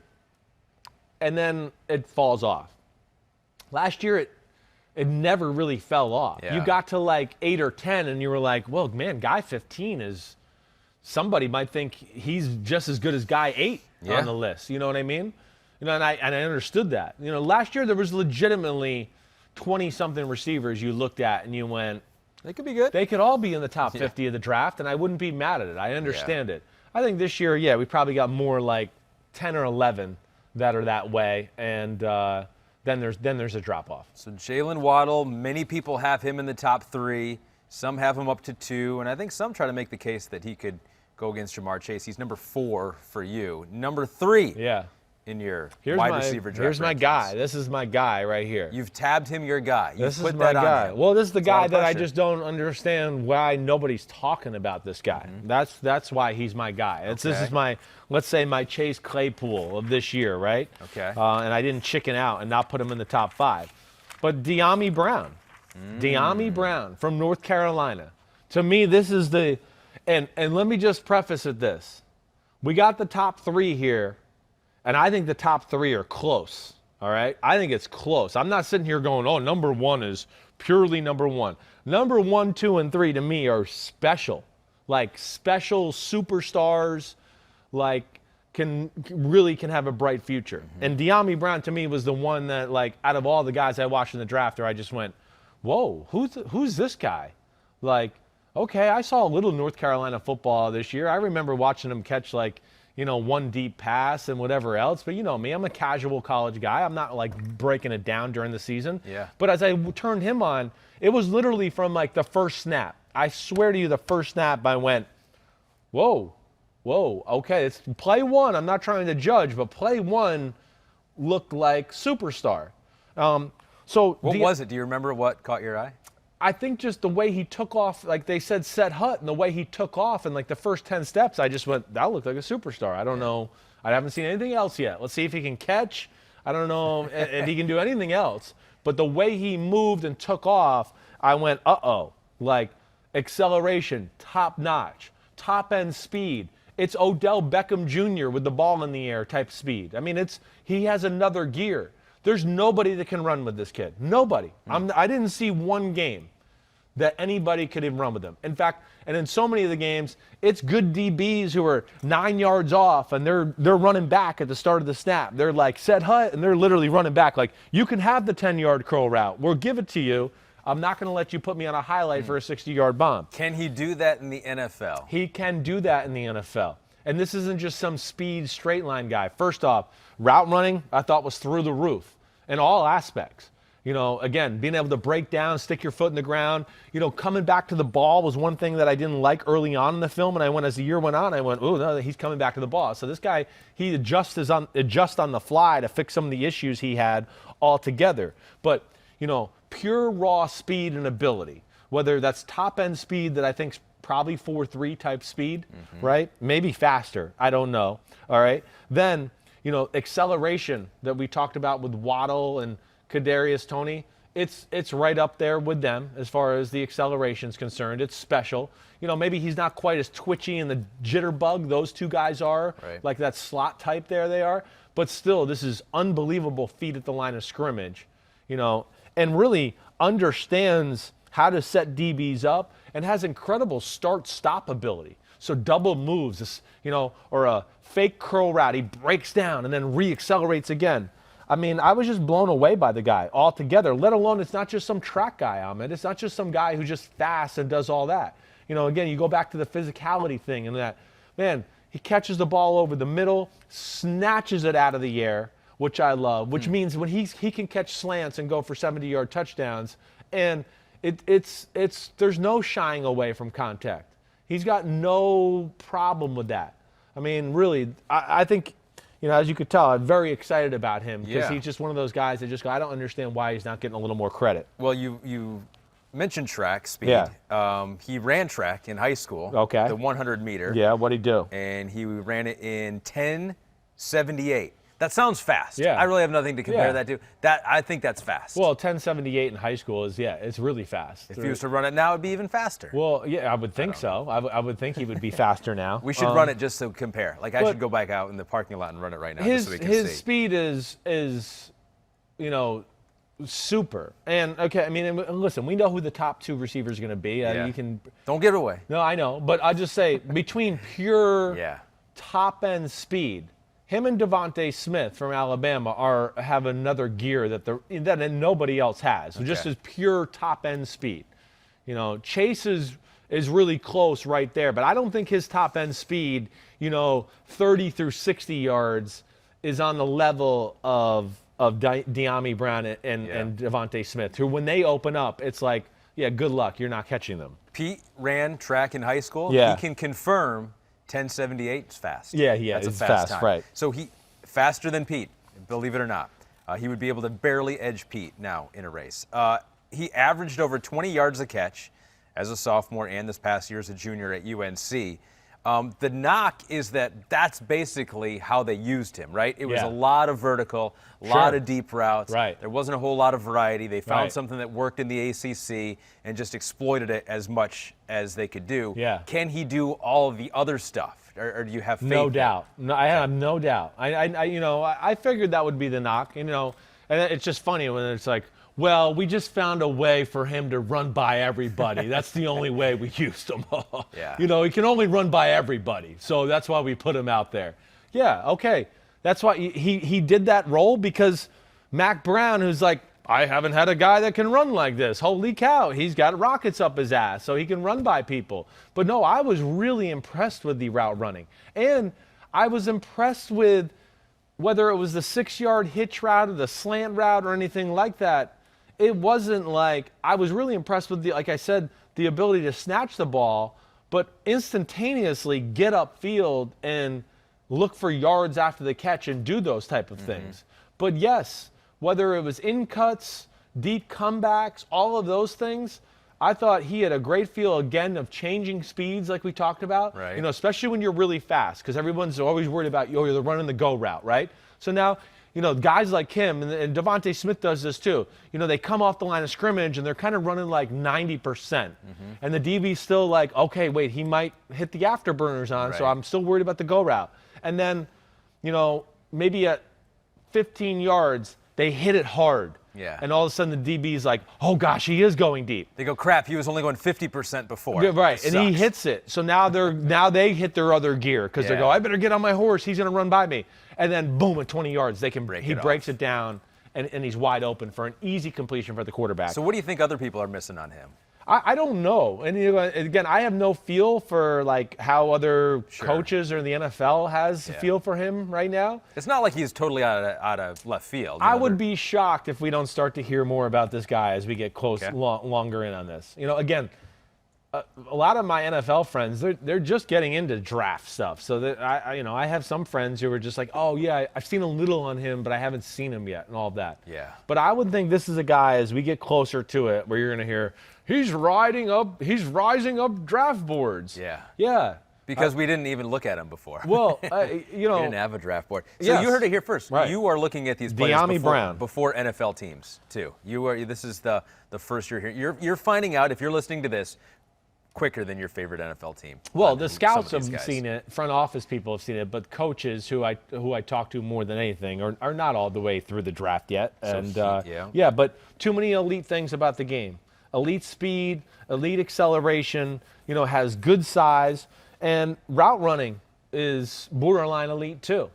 And then it falls off. Last year, it never really fell off. Yeah. You got to like 8 or 10, and you were like, well, man, guy 15 is, somebody might think he's just as good as guy 8 on the list. You know what I mean? And I understood that. Last year there was legitimately 20-something receivers you looked at and you went, they could be good. They could all be in the top 50 of the draft, and I wouldn't be mad at it. I understand it. I think this year, we probably got more like 10 or 11 that are that way, and then there's a drop-off. So Jaylen Waddle, many people have him in the top 3. Some have him up to 2, and I think some try to make the case that he could go against Jamar Chase. He's number 4 for you. Number 3 in your wide receiver draft. Here's my guy. This is my guy right here. You've tabbed him your guy. This is my guy. Well, this is the guy that I just don't understand why nobody's talking about this guy. That's why he's my guy. This is my, let's say, my Chase Claypool of this year, right? Okay. And I didn't chicken out and not put him in the top 5. But Dyami Brown. Dyami Brown from North Carolina. To me, this is the, and let me just preface it this. We got the top 3 here. And I think the top 3 are close, all right? I think it's close. I'm not sitting here going, oh, number 1 is purely number 1. Number 1, 2, and 3 to me are special. Like special superstars, like can have a bright future. And Dyami Brown to me was the one that, like, out of all the guys I watched in the draft, I just went, whoa, who's this guy? Like, okay, I saw a little North Carolina football this year. I remember watching him catch, like, one deep pass and whatever else. But you know me, I'm a casual college guy. I'm not like breaking it down during the season. Yeah. But as I turned him on, it was literally from like the first snap. I swear to you, the first snap, I went, whoa, okay, it's play 1. I'm not trying to judge, but play 1 looked like superstar. So what was it? Do you remember what caught your eye? I think just the way he took off, like they said, set hut, and the way he took off in like the first 10 steps, I just went, that looked like a superstar. I don't know. I haven't seen anything else yet. Let's see if he can catch. I don't know if he can do anything else. But the way he moved and took off, I went, uh-oh. Like acceleration, top notch, top end speed. It's Odell Beckham Jr. with the ball in the air type speed. I mean, he has another gear. There's nobody that can run with this kid. Nobody. I didn't see one game that anybody could even run with him. In fact, and in so many of the games, it's good DBs who are 9 yards off, and they're running back at the start of the snap. They're like set hut, and they're literally running back. Like, you can have the 10-yard curl route. We'll give it to you. I'm not going to let you put me on a highlight for a 60-yard bomb. Can he do that in the NFL? He can do that in the NFL. And this isn't just some speed straight line guy. First off, route running I thought was through the roof in all aspects. Again, being able to break down, stick your foot in the ground, coming back to the ball was one thing that I didn't like early on in the film. And as the year went on, I went, oh, no, he's coming back to the ball. So this guy, he adjusts on the fly to fix some of the issues he had altogether. But, pure raw speed and ability, whether that's top end speed that I think's probably 4.3 type speed, right? Maybe faster. I don't know. All right. Then, acceleration that we talked about with Waddle and Kadarius Toney, it's right up there with them as far as the acceleration is concerned. It's special. Maybe he's not quite as twitchy and the jitterbug those two guys are, right, like that slot type there they are. but still, this is unbelievable feet at the line of scrimmage, and really understands how to set DBs up and has incredible start-stop ability. So double moves, or a fake curl route, he breaks down and then re-accelerates again. I mean, I was just blown away by the guy altogether, let alone it's not just some track guy, Ahmed. It's not just some guy who's just fast and does all that. Again, you go back to the physicality thing and that, man, he catches the ball over the middle, snatches it out of the air, which I love, which means when he can catch slants and go for 70-yard touchdowns, and there's no shying away from contact. He's got no problem with that. I mean, really, I think, as you could tell, I'm very excited about him because he's just one of those guys that just go, I don't understand why he's not getting a little more credit. Well, you mentioned track speed. Yeah. He ran track in high school. Okay. The 100-meter. Yeah, what'd he do? And he ran it in 10:78. That sounds fast. Yeah. I really have nothing to compare that to. I think that's fast. Well, 10:78 in high school is, it's really fast. If he was to run it now, it'd be even faster. Well, yeah, I would think so. I would think he would be faster now. We should run it just to compare. Like, I should go back out in the parking lot and run it right now just so we can see. His speed is super. And, okay, I mean, listen, we know who the top two receivers are going to be. You can Don't give it away. No, I know. But I'll just say, between pure top-end speed, him and DeVonta Smith from Alabama have another gear that nobody else has. So just as pure top-end speed. Chase is really close right there, but I don't think his top-end speed, 30 through 60 yards, is on the level of Dyami Brown and DeVonta Smith, who when they open up, it's like, good luck, you're not catching them. Pete ran track in high school. Yeah. He can confirm 10:78 is fast. Yeah, That's it's a fast fast, time. right. So he faster than Pete, believe it or not. He would be able to barely edge Pete now in a race. He averaged over 20 yards a catch as a sophomore and this past year as a junior at UNC. The knock is that's basically how they used him, right? It was a lot of vertical, a lot of deep routes. Right. There wasn't a whole lot of variety. They found something that worked in the ACC and just exploited it as much as they could do. Yeah. Can he do all of the other stuff, or do you have faith? No doubt. No, I have no doubt. I figured that would be the knock. And it's just funny when it's like, well, we just found a way for him to run by everybody. That's the only way we used him. Yeah. He can only run by everybody. So that's why we put him out there. Yeah, okay. That's why he did that role because Mac Brown, who's like, I haven't had a guy that can run like this. Holy cow, he's got rockets up his ass, so he can run by people. But no, I was really impressed with the route running. And I was impressed with whether it was the 6-yard hitch route or the slant route or anything like that. It wasn't like, I was really impressed with like I said, the ability to snatch the ball, but instantaneously get upfield and look for yards after the catch and do those type of things. But yes, whether it was in cuts, deep comebacks, all of those things, I thought he had a great feel, again, of changing speeds like we talked about. Right. Especially when you're really fast, because everyone's always worried about, you're running the go route, right? So now, guys like him, and DeVonta Smith does this too. They come off the line of scrimmage and they're kind of running like 90%. And the DB's still like, okay, wait, he might hit the afterburners on, so I'm still worried about the go route. And then, maybe at 15 yards, they hit it hard. Yeah. And all of a sudden the DB's like, oh gosh, he is going deep. They go, crap, he was only going 50% before. Yeah, right, and he hits it. So now they hit their other gear because they go, I better get on my horse. He's going to run by me. And then boom, at 20 yards, he breaks it down, and he's wide open for an easy completion for the quarterback. So what do you think other people are missing on him? I don't know. And again, I have no feel for like how other coaches or the NFL has a feel for him right now. It's not like he's totally out of left field. I would be shocked if we don't start to hear more about this guy as we get longer in on this. Again, a lot of my NFL friends, they're just getting into draft stuff. So that I have some friends who are just like, oh yeah, I've seen a little on him, but I haven't seen him yet and all of that. Yeah. But I would think this is a guy, as we get closer to it, where you're going to hear, he's rising up draft boards. Yeah. Yeah. Because we didn't even look at him before. Well, we didn't have a draft board. So Yes. you heard it here first. Right. You are looking at these players Dyami Brown. before NFL teams too. This is the first year here. You're finding out, if you're listening to this, quicker than your favorite NFL team. Well, the scouts have seen it, front office people have seen it, but coaches who I talk to more than anything are not all the way through the draft yet. And yeah, but too many elite things about the game. Elite speed, elite acceleration, has good size, and route running is borderline elite too.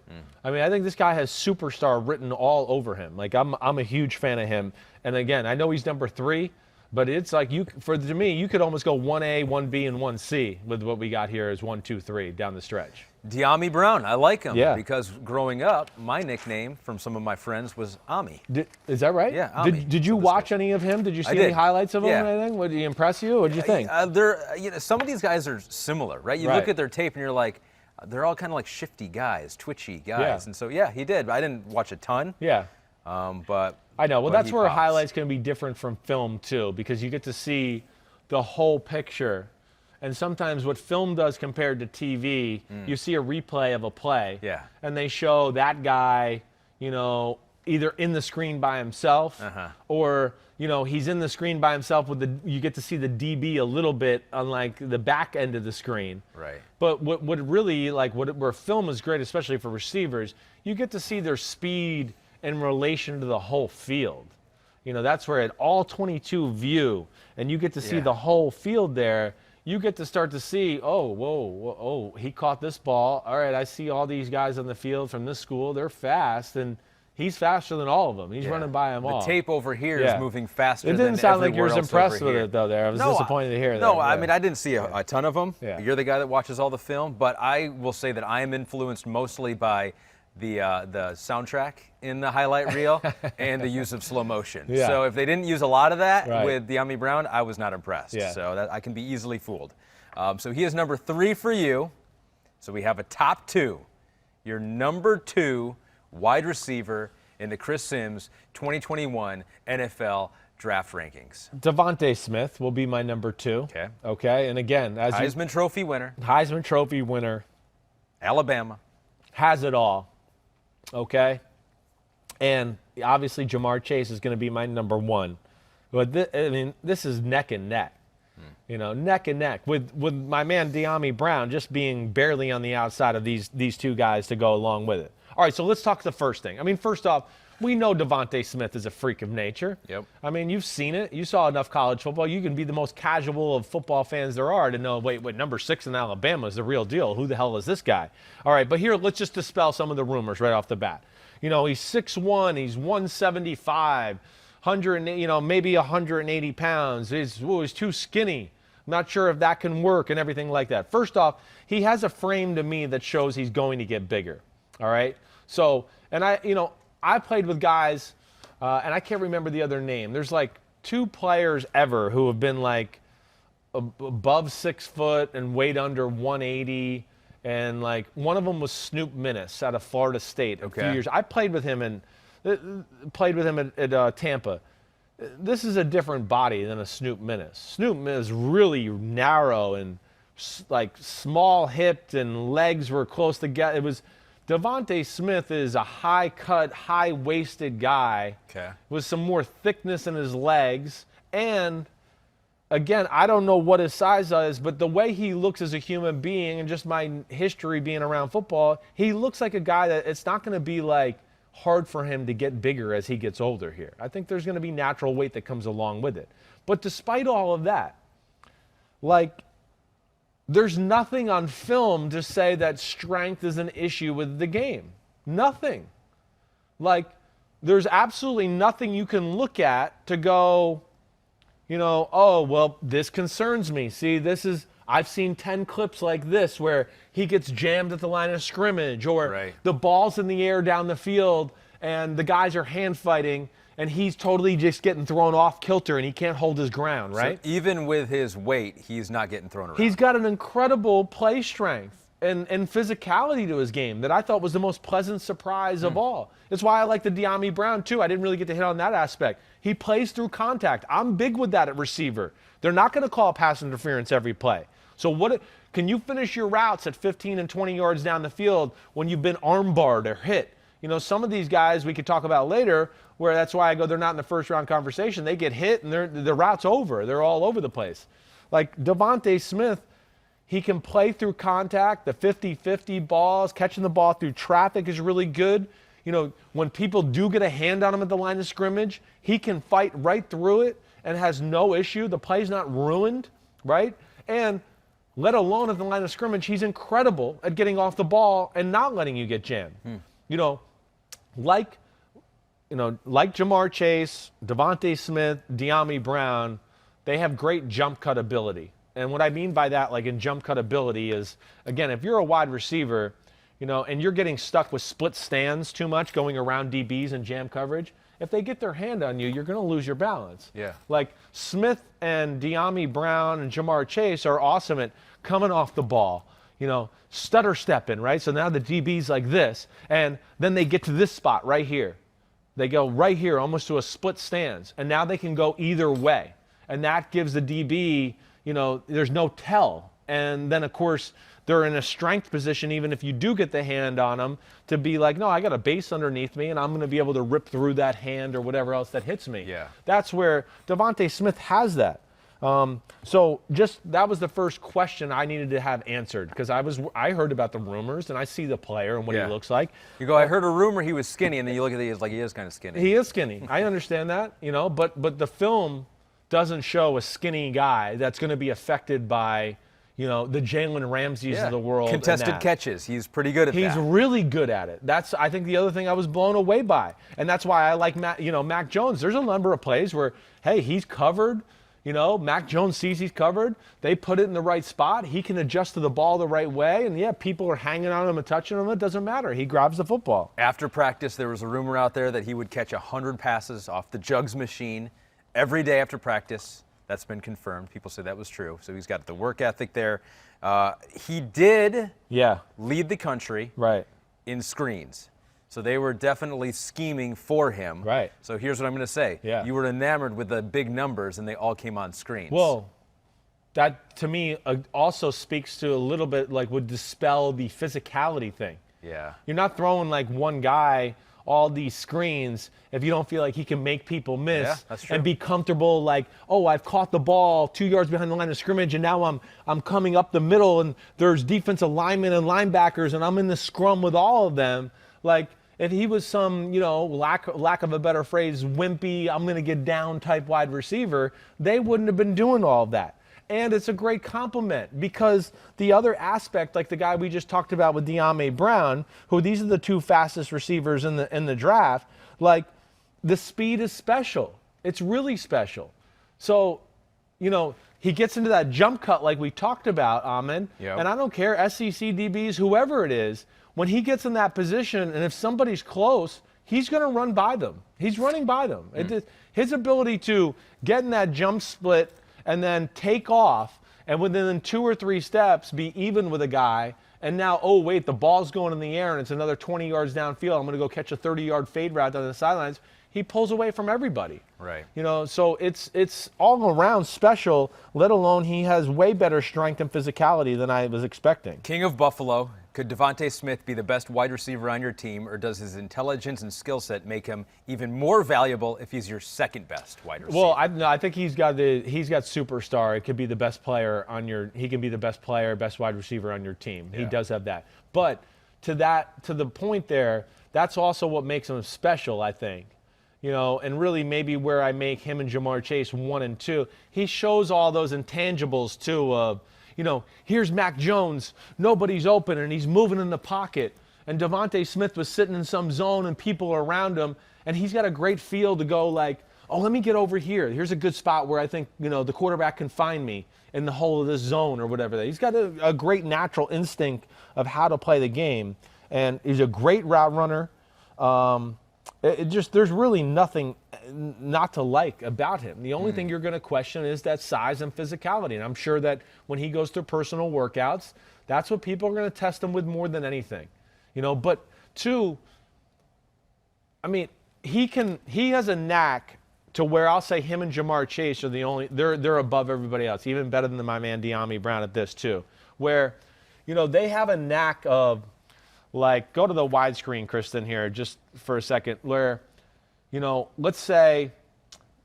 I mean, I think this guy has superstar written all over him. Like, I'm a huge fan of him. And again, I know he's number 3. But it's like to me, you could almost go 1A, 1B, and 1C with what we got here as 1, 2, 3 down the stretch. Dyami Brown, I like him because growing up, my nickname from some of my friends was Ami. Is that right? Yeah, Ami. Did you watch any of him? Did you see any highlights of him or anything? Did he impress you? What did you think? Some of these guys are similar, right? You look at their tape and you're like, they're all kind of like shifty guys, twitchy guys. Yeah. And so, he did. But I didn't watch a ton. Yeah. But I know. Well, that's where highlights can be different from film too, because you get to see the whole picture. And sometimes what film does compared to TV, you see a replay of a play, and they show that guy, either in the screen by himself, or he's in the screen by himself you get to see the DB a little bit on like the back end of the screen. Right. But what really where film is great, especially for receivers, you get to see their speed in relation to the whole field. That's where at all 22 view, and you get to see the whole field there, you get to start to see, whoa, he caught this ball. All right, I see all these guys on the field from this school. They're fast, and he's faster than all of them. He's running by them all. The tape over here is moving faster than everywhere else. It didn't sound like you were impressed with here. it, though, there. I was disappointed to hear that. No, I mean, I didn't see a ton of them. Yeah. You're the guy that watches all the film, but I will say that I am influenced mostly by the soundtrack in the highlight reel and the use of slow motion. Yeah. So if they didn't use a lot of that with Dyami Brown, I was not impressed. Yeah. So I can be easily fooled. So he is number 3 for you. So we have a top 2. Your number 2 wide receiver in the Chris Sims 2021 NFL draft rankings. DeVonta Smith will be my number 2. Okay. And again, Heisman Trophy winner. Heisman Trophy winner. Alabama. Has it all. Okay. And obviously Jamar Chase is going to be my number 1. But this is neck and neck. Neck and neck with my man Dyami Brown just being barely on the outside of these two guys to go along with it. All right, so let's talk the first thing. I mean, first off, we know DeVonta Smith is a freak of nature. Yep. I mean, you've seen it. You saw enough college football. You can be the most casual of football fans there are to know, wait, number 6 in Alabama is the real deal. Who the hell is this guy? All right, but here, let's just dispel some of the rumors right off the bat. He's 6'1", he's 175, maybe 180 pounds. He's too skinny. Not sure if that can work and everything like that. First off, he has a frame to me that shows he's going to get bigger. All right? So, and I played with guys, and I can't remember the other name. There's like 2 players ever who have been like above 6 foot and weighed under 180. And like one of them was Snoop Minnis out of Florida State a few years. I played with him at Tampa. This is a different body than a Snoop Minnis. Snoop Minnis really narrow and like small hipped and legs were close together. DeVonta Smith is a high-cut, high-waisted guy with some more thickness in his legs. And, again, I don't know what his size is, but the way he looks as a human being and just my history being around football, he looks like a guy that it's not going to be, like, hard for him to get bigger as he gets older here. I think there's going to be natural weight that comes along with it. But despite all of that, like, there's nothing on film to say that strength is an issue with the game. Nothing. Like, there's absolutely nothing you can look at to go, oh, well, this concerns me. See, I've seen 10 clips like this where he gets jammed at the line of scrimmage or the ball's in the air down the field and the guys are hand fighting and he's totally just getting thrown off kilter and he can't hold his ground, right? So even with his weight, he's not getting thrown around. He's got an incredible play strength and physicality to his game that I thought was the most pleasant surprise of all. That's why I like the Dyami Brown, too. I didn't really get to hit on that aspect. He plays through contact. I'm big with that at receiver. They're not going to call pass interference every play. So can you finish your routes at 15 and 20 yards down the field when you've been armbarred or hit? Some of these guys we could talk about later where that's why I go they're not in the first round conversation. They get hit and the route's over. They're all over the place. Like DeVonta Smith, he can play through contact, the 50-50 balls, catching the ball through traffic is really good. You know, when people do get a hand on him at the line of scrimmage, he can fight right through it and has no issue. The play's not ruined, right? And let alone at the line of scrimmage, he's incredible at getting off the ball and not letting you get jammed. You know, like Ja'Marr Chase, DeVonta Smith, Dyami Brown, they have great jump cut ability. And what I mean by that, like in jump cut ability is, again, if you're a wide receiver, you know, and you're getting stuck with split stands too much, going around DBs and jam coverage, if they get their hand on you, you're going to lose your balance. Yeah. Like Smith and Dyami Brown and Ja'Marr Chase are awesome at coming off the ball, you know, stutter stepping, right? So now the DB's like this, and then they get to this spot right here. They go right here, almost to a split stance, and now they can go either way. And that gives the DB, you know, there's no tell. And then, of course, they're in a strength position, even if you do get the hand on them, to be like, no, I got a base underneath me, and I'm going to be able to rip through that hand or whatever else that hits me. Yeah. That's where DeVonta Smith has that. So just that was the first question I needed to have answered, because I heard about the rumors, and I see the player and what he looks like. You go, I heard a rumor he was skinny, and then you look at it, it's like he is kind of skinny. He is skinny. I understand that, you know, but the film doesn't show a skinny guy that's going to be affected by, you know, the Jalen Ramseys of the world. Contested catches. He's pretty good at that. He's really good at it. That's, I think, the other thing I was blown away by. And that's why I like Mac Jones. There's a number of plays where, hey, he's covered. You know, Mac Jones sees he's covered. They put it in the right spot. He can adjust to the ball the right way. And, yeah, people are hanging on him and touching him. It doesn't matter. He grabs the football. After practice, there was a rumor out there that he would catch 100 passes off the jugs machine every day after practice. That's been confirmed. People say that was true. So he's got the work ethic there. He did lead the country in screens. So they were definitely scheming for him. Right. So here's what I'm going to say. Yeah. You were enamored with the big numbers, and they all came on screens. Well, that to me also speaks to a little bit like would dispel the physicality thing. Yeah. You're not throwing like one guy all these screens if you don't feel like he can make people miss and be comfortable like, oh, I've caught the ball 2 yards behind the line of scrimmage, and now I'm coming up the middle, and there's defensive linemen and linebackers, and I'm in the scrum with all of them. Like, if he was some, you know, lack of a better phrase, wimpy, I'm going to get down type wide receiver, they wouldn't have been doing all of that. And it's a great compliment, because the other aspect, like the guy we just talked about with Dyami Brown, who these are the two fastest receivers in the draft, like the speed is special. It's really special. So, you know, he gets into that jump cut like we talked about, Ahmed, and I don't care, SEC DBs, whoever it is, when he gets in that position, and if somebody's close, he's going to run by them. He's running by them. His ability to get in that jump split and then take off, and within 2 or 3 steps be even with a guy, and now, oh, wait, the ball's going in the air, and it's another 20 yards downfield. I'm going to go catch a 30-yard fade route on the sidelines. He pulls away from everybody. Right. You know, so it's all around special, let alone he has way better strength and physicality than I was expecting. King of Buffalo. Could DeVonta Smith be the best wide receiver on your team, or does his intelligence and skill set make him even more valuable if he's your second best wide receiver? Well, I think he's got superstar. It could be the best player on your. He can be the best player, best wide receiver on your team. Yeah. He does have that. But to the point there, that's also what makes him special, I think. You know, and really maybe where I make him and Ja'Marr Chase 1 and 2. He shows all those intangibles too of, you know, here's Mac Jones, nobody's open, and he's moving in the pocket. And DeVonta Smith was sitting in some zone, and people are around him, and he's got a great feel to go like, oh, let me get over here. Here's a good spot where I think, you know, the quarterback can find me in the hole of this zone or whatever. He's got a great natural instinct of how to play the game, and he's a great route runner. There's really nothing not to like about him. The only thing you're going to question is that size and physicality. And I'm sure that when he goes through personal workouts, that's what people are going to test him with more than anything. You know, but two, I mean, he has a knack to where I'll say him and Ja'Marr Chase are they're above everybody else, even better than my man Dyami Brown at this too, where, you know, they have a knack of, like, go to the widescreen, Kristen, here, just for a second, where, you know, let's say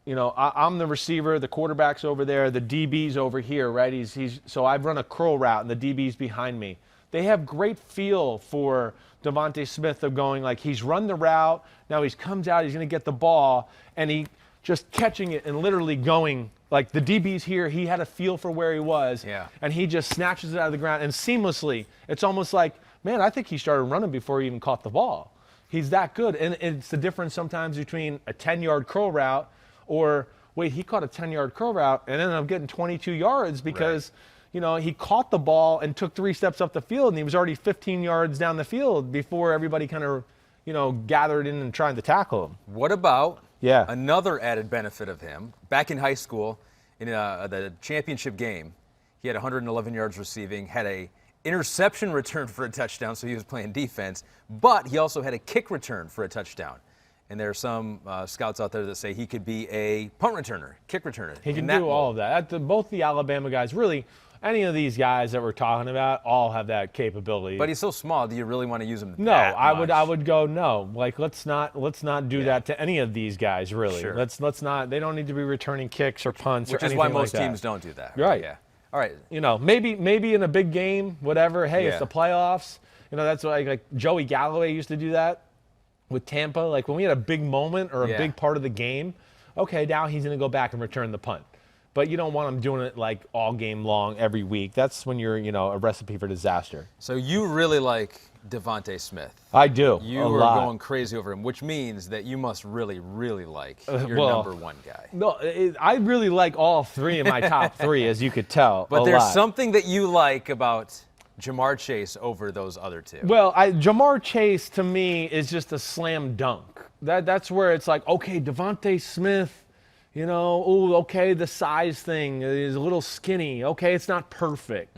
I'm the receiver, the quarterback's over there, the DB's over here, right? So I've run a curl route and the DB's behind me. They have great feel for DeVonta Smith of going like he's run the route, now he comes out, he's going to get the ball, and he just catching it and literally going like the DB's here, he had a feel for where he was, and he just snatches it out of the ground and seamlessly. It's almost like, man, I think he started running before he even caught the ball. He's that good, and it's the difference sometimes between a 10-yard curl route or, wait, he caught a 10-yard curl route and ended up getting 22 yards because he caught the ball and took 3 steps up the field, and he was already 15 yards down the field before everybody kind of, gathered in and trying to tackle him. What about another added benefit of him? Back in high school, in the championship game, he had 111 yards receiving, had a interception return for a touchdown, so he was playing defense, but he also had a kick return for a touchdown. And there are some scouts out there that say he could be a punt returner, kick returner. He can do all of that. Both the Alabama guys, really, any of these guys that we're talking about, all have that capability. But he's so small. Do you really want to use him? No, I would go no. Like let's not do that to any of these guys. Really, sure. Let's not. They don't need to be returning kicks or punts. Which or is why anything most like teams don't do that. Right. Yeah. All right. Maybe in a big game, whatever. Hey, it's the playoffs. That's like Joey Galloway used to do that with Tampa. Like when we had a big moment or a big part of the game, okay, now he's going to go back and return the punt. But you don't want him doing it like all game long every week. That's when you're, a recipe for disaster. So you really like DeVonta Smith. I do. You are going crazy over him, which means that you must really, really like your number one guy. No, I really like all 3 in my top 3, as you could tell. But there's something that you like about Ja'Marr Chase over those other 2. Well, Ja'Marr Chase to me is just a slam dunk. That's where it's like, okay, DeVonta Smith. Okay, the size thing is a little skinny. Okay, it's not perfect.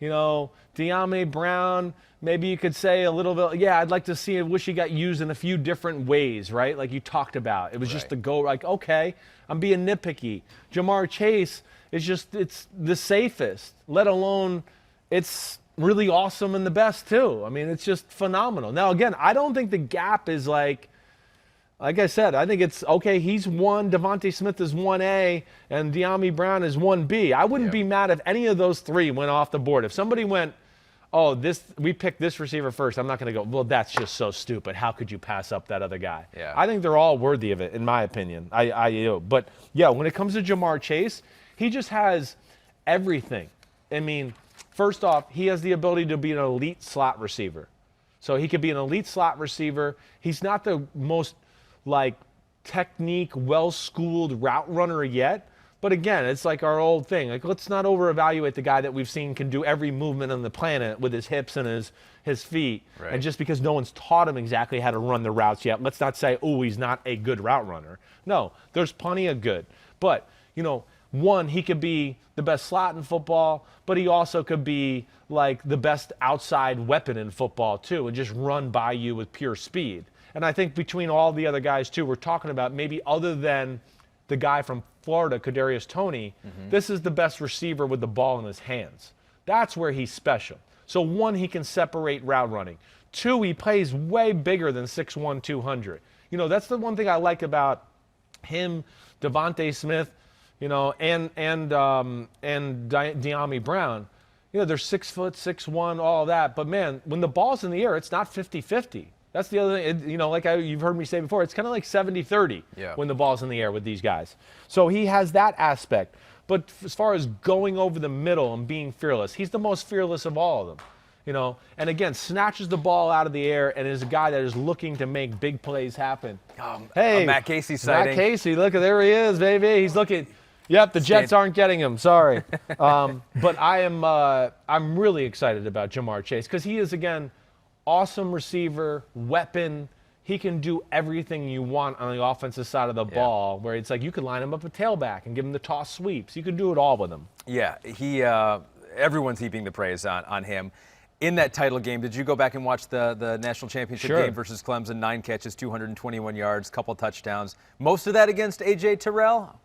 Dyami Brown, maybe you could say a little bit, I'd like to see, I wish he got used in a few different ways, right? Like you talked about. It was just the go, like, okay, I'm being nitpicky. Ja'Marr Chase it's the safest, let alone it's really awesome and the best too. I mean, it's just phenomenal. Now, again, I don't think the gap is like I said, I think it's okay. He's 1, DeVonta Smith is 1A, and Dyami Brown is 1B. I wouldn't be mad if any of those 3 went off the board. If somebody went, we picked this receiver first, I'm not going to go, well, that's just so stupid. How could you pass up that other guy? Yeah. I think they're all worthy of it, in my opinion. I do. But, when it comes to Ja'Marr Chase, he just has everything. I mean, first off, he has the ability to be an elite slot receiver. So he could be an elite slot receiver. He's not the most technique, well-schooled route runner yet. But again, it's like our old thing. Like, let's not over-evaluate the guy that we've seen can do every movement on the planet with his hips and his feet. Right. And just because no one's taught him exactly how to run the routes yet, let's not say, he's not a good route runner. No, there's plenty of good. But, one, he could be the best slot in football, but he also could be like the best outside weapon in football too, and just run by you with pure speed. And I think between all the other guys, too, we're talking about maybe other than the guy from Florida, Kadarius Toney, this is the best receiver with the ball in his hands. That's where he's special. So, 1, he can separate route running. 2, he plays way bigger than 6'1", 200. That's the one thing I like about him, DeVonta Smith, and Dyami Brown. They're 6 foot, 6'1", all that. But, man, when the ball's in the air, it's not 50-50. That's the other thing. You've heard me say before, it's kind of like 70-30 when the ball's in the air with these guys. So he has that aspect. But as far as going over the middle and being fearless, he's the most fearless of all of them. And again, snatches the ball out of the air and is a guy that is looking to make big plays happen. Hey, Matt Casey sighting. Matt Casey, look, there he is, baby. He's looking. Yep, the Jets aren't getting him. Sorry. But I'm really excited about Ja'Marr Chase because he is, again, awesome receiver, weapon. He can do everything you want on the offensive side of the ball, where it's like you could line him up a tailback and give him the toss sweeps. You could do it all with him. Yeah, everyone's heaping the praise on him. In that title game, did you go back and watch the national championship game versus Clemson? 9 catches, 221 yards, couple touchdowns. Most of that against A.J. Terrell?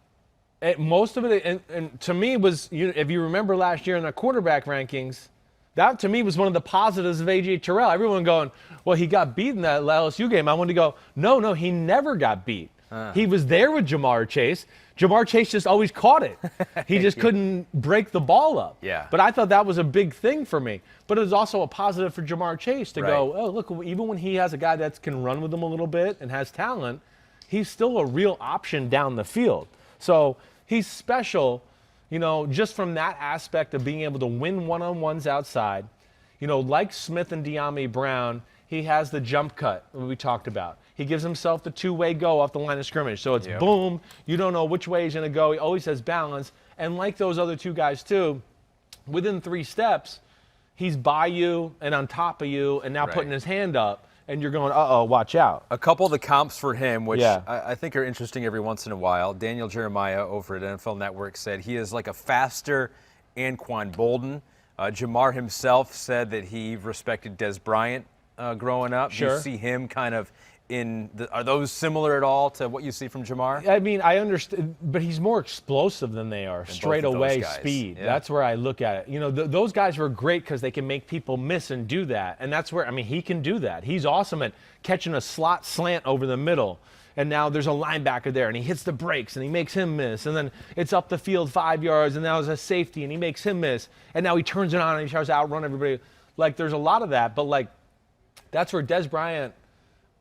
Most of it, and to me, was, if you remember last year in the quarterback rankings, that, to me, was one of the positives of A.J. Terrell. Everyone going, well, he got beat in that LSU game. I wanted to go, no, he never got beat. He was there with Jamar Chase. Jamar Chase just always caught it. He just couldn't break the ball up. Yeah. But I thought that was a big thing for me. But it was also a positive for Jamar Chase to go, oh, look, even when he has a guy that can run with him a little bit and has talent, he's still a real option down the field. So he's special, just from that aspect of being able to win one-on-ones outside. Like Smith and Dyami Brown, he has the jump cut we talked about. He gives himself the two-way go off the line of scrimmage. So it's boom. You don't know which way he's going to go. He always has balance. And like those other two guys too, within 3 steps, he's by you and on top of you and now putting his hand up. And you're going, uh-oh, watch out. A couple of the comps for him, which I think are interesting every once in a while. Daniel Jeremiah over at NFL Network said he is like a faster Anquan Boldin. Jamar himself said that he respected Des Bryant growing up. Sure. Do you see him kind of are those similar at all to what you see from Jamar? I mean, I understand, but he's more explosive than they are. Straight away speed. Yeah. That's where I look at it. Those guys were great because they can make people miss and do that. And that's where, he can do that. He's awesome at catching a slot slant over the middle. And now there's a linebacker there, and he hits the brakes, and he makes him miss. And then it's up the field 5 yards, and now there's a safety, and he makes him miss. And now he turns it on, and he tries to outrun everybody. Like, there's a lot of that, but, that's where Des Bryant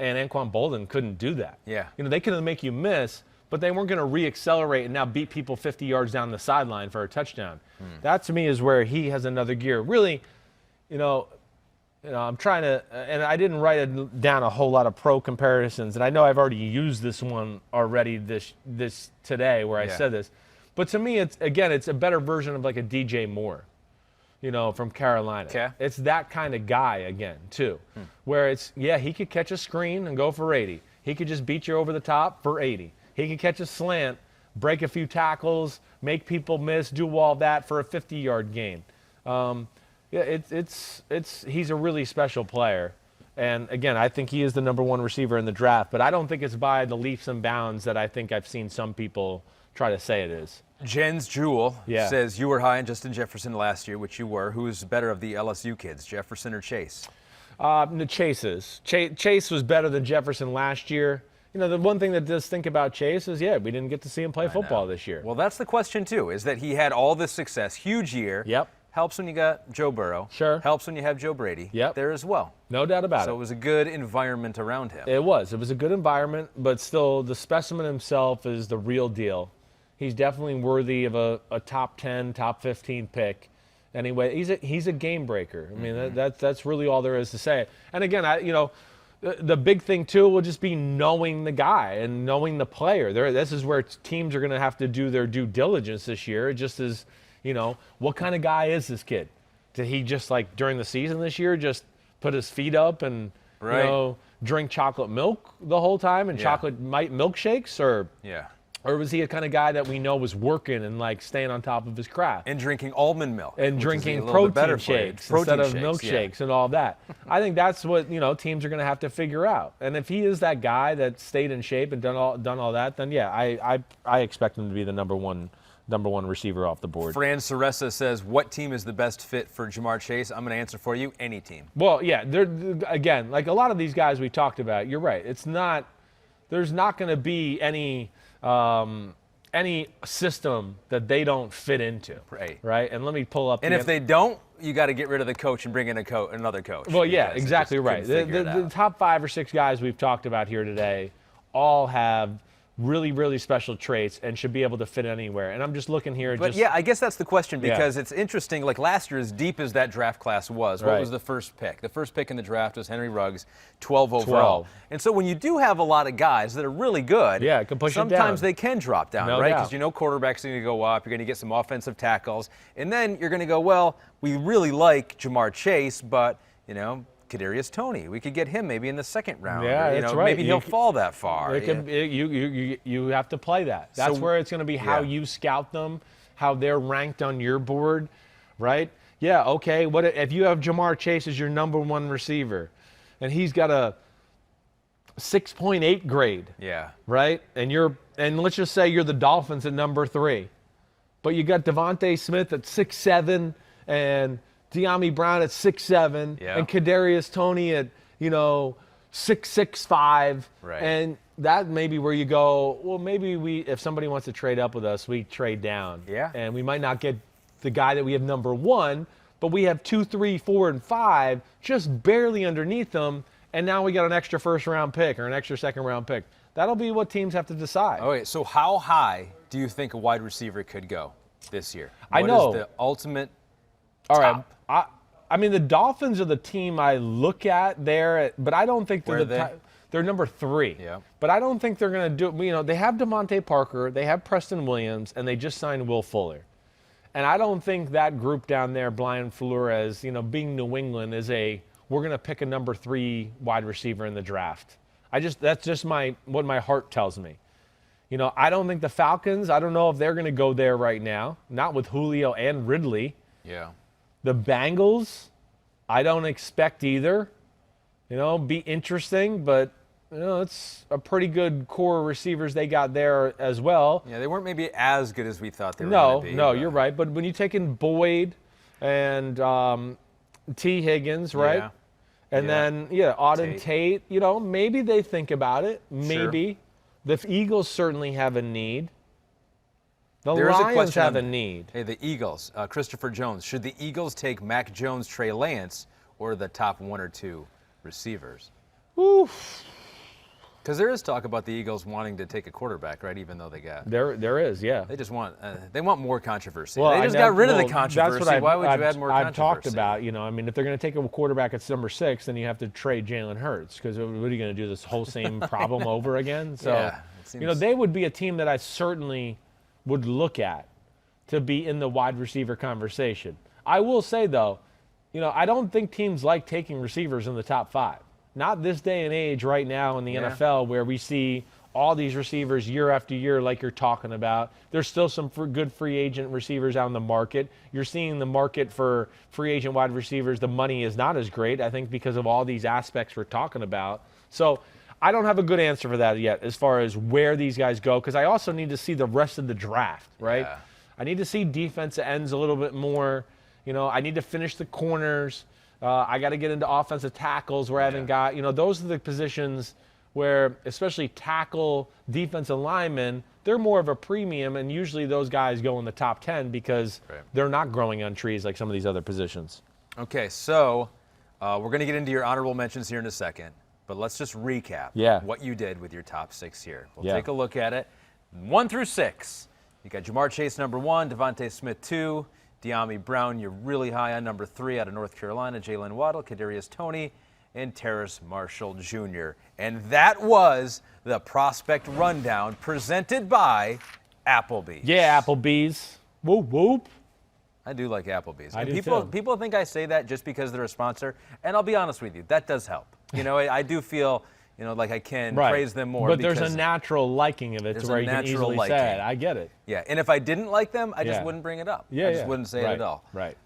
and Anquan Boldin couldn't do that. Yeah. They couldn't make you miss, but they weren't going to re-accelerate and now beat people 50 yards down the sideline for a touchdown. That, to me, is where he has another gear. Really, I'm trying to, and I didn't write down a whole lot of pro comparisons, and I know I've already used this one already this today where I said this. But to me, it's a better version of like a DJ Moore. From Carolina. Okay. It's that kind of guy again, too, where he could catch a screen and go for 80. He could just beat you over the top for 80. He could catch a slant, break a few tackles, make people miss, do all that for a 50-yard gain. He's a really special player. And, again, I think he is the number 1 receiver in the draft, but I don't think it's by the leaps and bounds that I think I've seen some people try to say it is. Jens Jewell says you were high on Justin Jefferson last year, which you were. Who's better of the LSU kids, Jefferson or Chase? The Chases. Chase was better than Jefferson last year. The one thing that does think about Chase is, we didn't get to see him play football this year. Well, that's the question, too, is that he had all this success, huge year. Yep. Helps when you got Joe Burrow. Sure. Helps when you have Joe Brady. Yep. There as well. No doubt about it. So it was a good environment around him. It was a good environment, but still the specimen himself is the real deal. He's definitely worthy of a top 10, top 15 pick. Anyway, he's a game breaker. I mean, that's really all there is to say. And again, the big thing too will just be knowing the guy and knowing the player. This is where teams are going to have to do their due diligence this year. Just as what kind of guy is this kid? Did he just during the season this year just put his feet up and drink chocolate milk the whole time and chocolate milkshakes or was he a kind of guy that we know was working and staying on top of his craft? And drinking almond milk. And drinking protein shakes instead of milkshakes and all that. I think that's what, teams are going to have to figure out. And if he is that guy that stayed in shape and done all that, then I expect him to be the number one receiver off the board. Fran Ceresa says, what team is the best fit for Jamar Chase? I'm going to answer for you, any team. Well, again, like a lot of these guys we talked about, you're right. There's not going to be any system that they don't fit into. Right? And let me pull up. And if they don't, you got to get rid of the coach and bring in another coach. Well, yeah, exactly right. The top 5 or 6 guys we've talked about here today all have really, really special traits and should be able to fit anywhere. And I'm just looking here. But I guess that's the question because it's interesting. Like last year, as deep as that draft class was, what was the first pick? The first pick in the draft was Henry Ruggs, 12 overall. And so when you do have a lot of guys that are really good, it can push sometimes they can drop down, no right? doubt. Because quarterbacks are going to go up. You're going to get some offensive tackles. And then you're going to go, well, we really like Jamar Chase, but, Kadarius Toney. We could get him maybe in the second round. Yeah, that's right. Maybe he'll fall that far. You have to play that. That's where it's going to be how you scout them, how they're ranked on your board, right? Yeah, okay. What if you have Jamar Chase as your number 1 receiver, and he's got a 6.8 grade? Yeah. Right. And let's just say you're the Dolphins at number 3, but you got DeVonta Smith at 6'7" and Dyami Brown at 6'7", and Kadarius Toney at 6'5", right. and that may be where you go, well, maybe if somebody wants to trade up with us, we trade down. Yeah. And we might not get the guy that we have number 1, but we have 2, 3, 4, and 5 just barely underneath them, and now we got an extra first-round pick or an extra second-round pick. That'll be what teams have to decide. Okay, so how high do you think a wide receiver could go this year? I know. What is the ultimate All top? right. I mean, the Dolphins are the team I look at there, but I don't think they're they're number 3. Yeah. But I don't think they're going to do. You know, they have DeVonta Parker, they have Preston Williams, and they just signed Will Fuller. And I don't think that group down there, Brian Flores, you know, being New England, is we're going to pick a number 3 wide receiver in the draft. That's just what my heart tells me. You know, I don't think the Falcons, I don't know if they're going to go there right now, not with Julio and Ridley. Yeah. The Bengals, I don't expect either. You know, be interesting, but you know, it's a pretty good core of receivers they got there as well. Yeah, they weren't maybe as good as we thought they were going to be. No, you're right. But when you take in Boyd and T. Higgins, right? Yeah. And then, Auden Tate, you know, maybe they think about it. Maybe. Sure. The Eagles certainly have a need. The Lions have a need. Hey, the Eagles, Christopher Jones. Should the Eagles take Mac Jones, Trey Lance, or the top 1 or 2 receivers? Oof. Because there is talk about the Eagles wanting to take a quarterback, right? Even though they got there is, yeah. They just want more controversy. Well, they just got rid of the controversy. That's what Why would you add more controversy? I've talked about, you know, I mean, if they're going to take a quarterback at number 6, then you have to trade Jalen Hurts because what are you going to do, this whole same problem over again? So, you know, they would be a team that I certainly would look at to be in the wide receiver conversation. I will say, though, you know, I don't think teams like taking receivers in the top 5. Not this day and age right now in the NFL where we see all these receivers year after year like you're talking about. There's still some good free agent receivers out in the market. You're seeing the market for free agent wide receivers. The money is not as great, I think, because of all these aspects we're talking about. So I don't have a good answer for that yet as far as where these guys go because I also need to see the rest of the draft, right? Yeah. I need to see defensive ends a little bit more. You know, I need to finish the corners. I got to get into offensive tackles where I haven't got, you know, those are the positions where, especially tackle, defensive linemen, they're more of a premium, and usually those guys go in the top 10 because they're not growing on trees like some of these other positions. Okay, so we're going to get into your honorable mentions here in a second, but let's just recap what you did with your top 6 here. We'll take a look at it. 1 through 6. You got Jamar Chase, number 1, DeVonta Smith, 2, Dyami Brown, you're really high on number 3 out of North Carolina, Jaylen Waddle, Kadarius Toney, and Terrace Marshall Jr. And that was the prospect rundown presented by Applebee's. Yeah, Applebee's. Whoop, whoop. I do like Applebee's. I do people think I say that just because they're a sponsor, and I'll be honest with you, that does help. You know, I do feel, you know, like I can praise them more. But there's a natural liking of it to where you can easily say it. I get it. Yeah, and if I didn't like them, I just wouldn't bring it up. I just wouldn't say it at all. Right.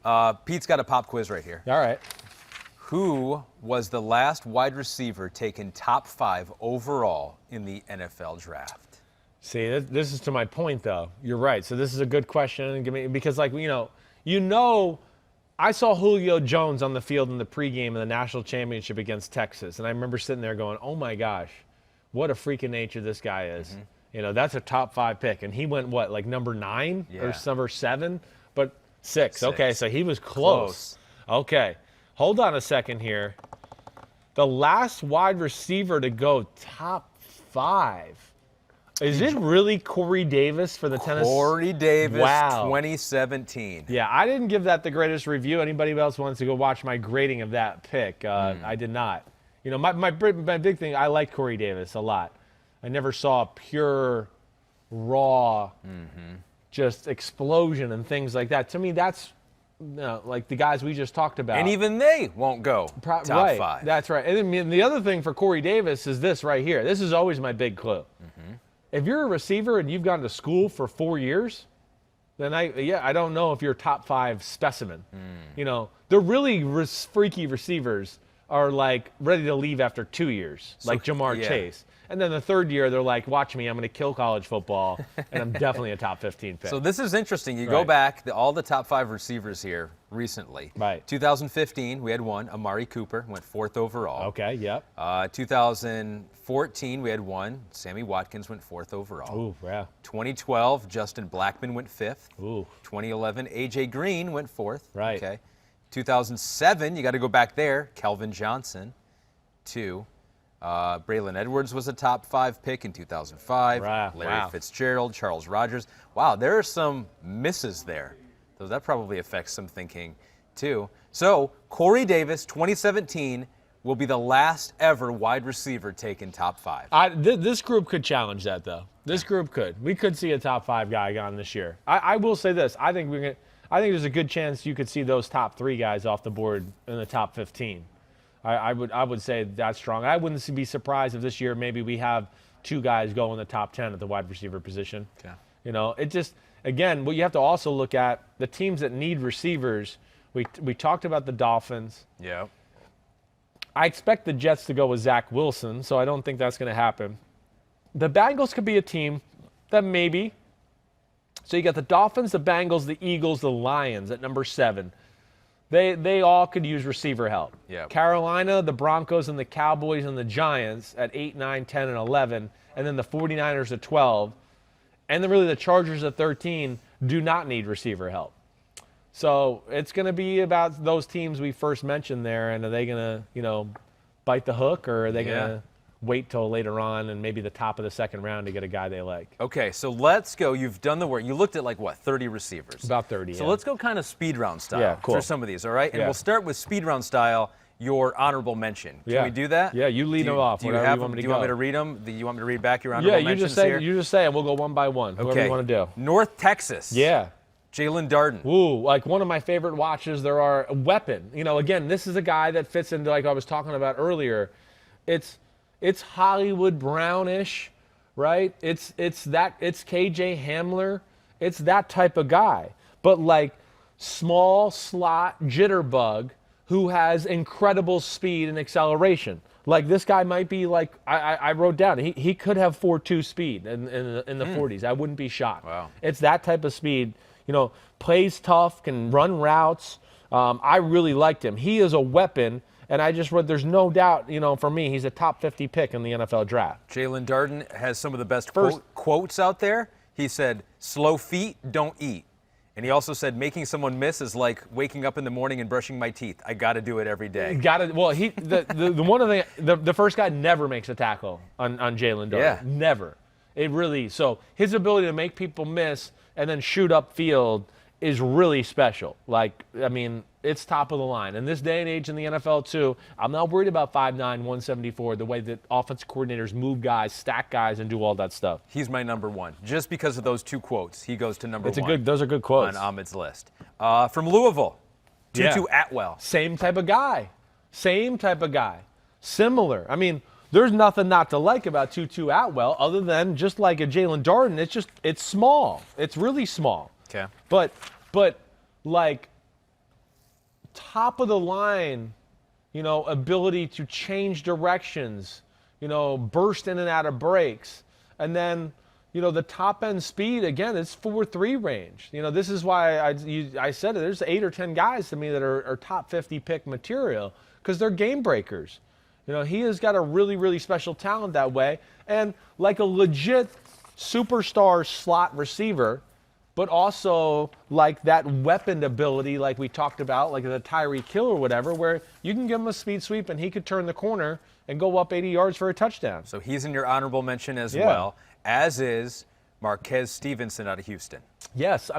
Pete's got a pop quiz right here. All right. Who was the last wide receiver taken top 5 overall in the NFL draft? See, this is to my point, though. You're right. So this is a good question because, like, you know, I saw Julio Jones on the field in the pregame in the national championship against Texas, and I remember sitting there going, "Oh my gosh, what a freak of nature this guy is!" Mm-hmm. You know, that's a top 5 pick, and he went like number 9 or number 7, but 6. Okay, so he was close. Okay. Hold on a second here. The last wide receiver to go top 5. Is it really Corey Davis for the Tennessee? Corey Davis, wow. 2017. Yeah, I didn't give that the greatest review. Anybody else wants to go watch my grading of that pick? I did not. You know, my big thing, I like Corey Davis a lot. I never saw pure, raw, just explosion and things like that. To me, that's like the guys we just talked about. And even they won't go top 5. That's right. And then the other thing for Corey Davis is this right here. This is always my big clue. If you're a receiver and you've gone to school for 4 years, then I don't know if you're a top 5 specimen. You know, the really freaky receivers are like ready to leave after 2 years, like Jamar Chase. And then the third year, they're like, watch me, I'm going to kill college football, and I'm definitely a top 15 pick. So this is interesting. You go back, all the top 5 receivers here recently. Right. 2015, we had one, Amari Cooper, went 4th overall. Okay, yep. 2014, we had one, Sammy Watkins went 4th overall. Ooh, yeah. 2012, Justin Blackmon went 5th. Ooh. 2011, A.J. Green went 4th. Right. Okay. 2007, you got to go back there, Kelvin Johnson, 2. Braylon Edwards was a top 5 pick in 2005. Larry Fitzgerald, Charles Rogers. Wow, there are some misses there. So that probably affects some thinking, too. So Corey Davis, 2017, will be the last ever wide receiver taken top 5. This group could challenge that, though. This group could. We could see a top 5 guy gone this year. I will say this. I think there's a good chance you could see those top 3 guys off the board in the top 15. I would say that's strong. I wouldn't be surprised if this year maybe we have 2 guys go in the top 10 at the wide receiver position. Okay. You know, it just, again, what you have to also look at, the teams that need receivers, we talked about the Dolphins. Yeah. I expect the Jets to go with Zach Wilson, so I don't think that's going to happen. The Bengals could be a team that maybe. So you got the Dolphins, the Bengals, the Eagles, the Lions at number 7. They all could use receiver help. Yep. Carolina, the Broncos, and the Cowboys and the Giants at 8, 9, 10, and 11, and then the 49ers at 12, and then really the Chargers at 13 do not need receiver help. So it's going to be about those teams we first mentioned there, and are they going to, bite the hook, or are they going to wait till later on and maybe the top of the second round to get a guy they like? Okay, so let's go. You've done the work. You looked at 30 receivers? About 30, So let's go kind of speed round style for some of these, all right? And we'll start with speed round style, your honorable mention. Can we do that? Yeah, you lead them off. Do you want me to read them? Do you want me to read back your honorable mentions here? You just say, and we'll go one by one. Okay. Whatever you want to do. North Texas. Yeah. Jaelon Darden. Ooh, like one of my favorite watches. There are a weapon. Again, this is a guy that fits into, like I was talking about earlier. It's Hollywood Brownish, right? It's KJ Hamler. It's that type of guy. But like small slot jitterbug who has incredible speed and acceleration. Like this guy might be like, I wrote down, he could have 4.2 speed in the 40s. I wouldn't be shocked. Wow. It's that type of speed. Plays tough, can run routes. I really liked him. He is a weapon. And I just read, there's no doubt, for me, he's a top 50 pick in the NFL draft. Jaelon Darden has some of the best quotes out there. He said, "Slow feet don't eat." And he also said, "Making someone miss is like waking up in the morning and brushing my teeth. I got to do it every day." Well, the first guy never makes a tackle on Jaelon Darden. Yeah. Never. So his ability to make people miss and then shoot upfield is really special. It's top of the line. In this day and age in the NFL, too, I'm not worried about 5'9", 174, the way that offensive coordinators move guys, stack guys, and do all that stuff. He's my number 1. Just because of those 2 quotes, he goes to number 1. Those are good quotes. On Ahmed's list. From Louisville, Tutu Atwell. Same type of guy. Similar. There's nothing not to like about Tutu Atwell other than just like a Jaelon Darden. It's small. It's really small. Okay. But like top of the line, ability to change directions, burst in and out of breaks. And then, the top end speed, again, it's 4.3 range. This is why I said it. There's 8 or 10 guys to me that are top 50 pick material because they're game breakers. He has got a really, really special talent that way. And like a legit superstar slot receiver, but also like that weapon ability like we talked about, like the Tyreek Hill or whatever, where you can give him a speed sweep and he could turn the corner and go up 80 yards for a touchdown. So he's in your honorable mention as well, as is Marquez Stevenson out of Houston. Yes,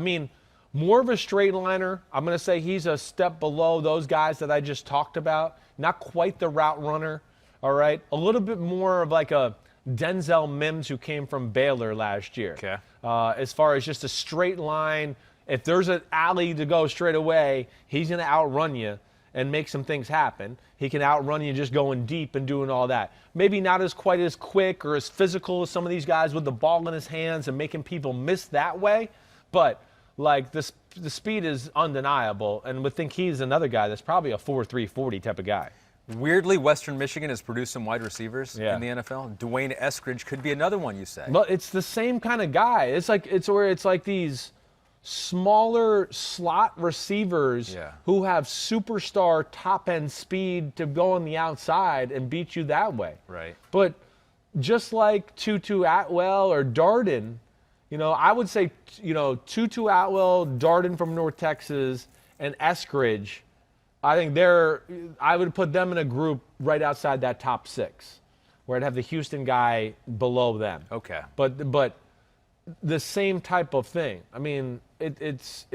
more of a straight liner. I'm going to say he's a step below those guys that I just talked about. Not quite the route runner, all right? A little bit more of like a Denzel Mims who came from Baylor last year. Okay. As far as just a straight line, if there's an alley to go straight away, he's going to outrun you and make some things happen. He can outrun you just going deep and doing all that. Maybe not as quite as quick or as physical as some of these guys with the ball in his hands and making people miss that way, but like the speed is undeniable, and would think he's another guy that's probably a 4.3 40 type of guy. Yeah. Weirdly, Western Michigan has produced some wide receivers in the NFL. D'Wayne Eskridge could be another one, you say. Well, it's the same kind of guy. It's like these smaller slot receivers who have superstar top-end speed to go on the outside and beat you that way. Right. But just like Tutu Atwell or Darden, I would say, Tutu Atwell, Darden from North Texas, and Eskridge, I think I would put them in a group right outside that top 6, where I'd have the Houston guy below them. Okay. But the same type of thing. I mean, it's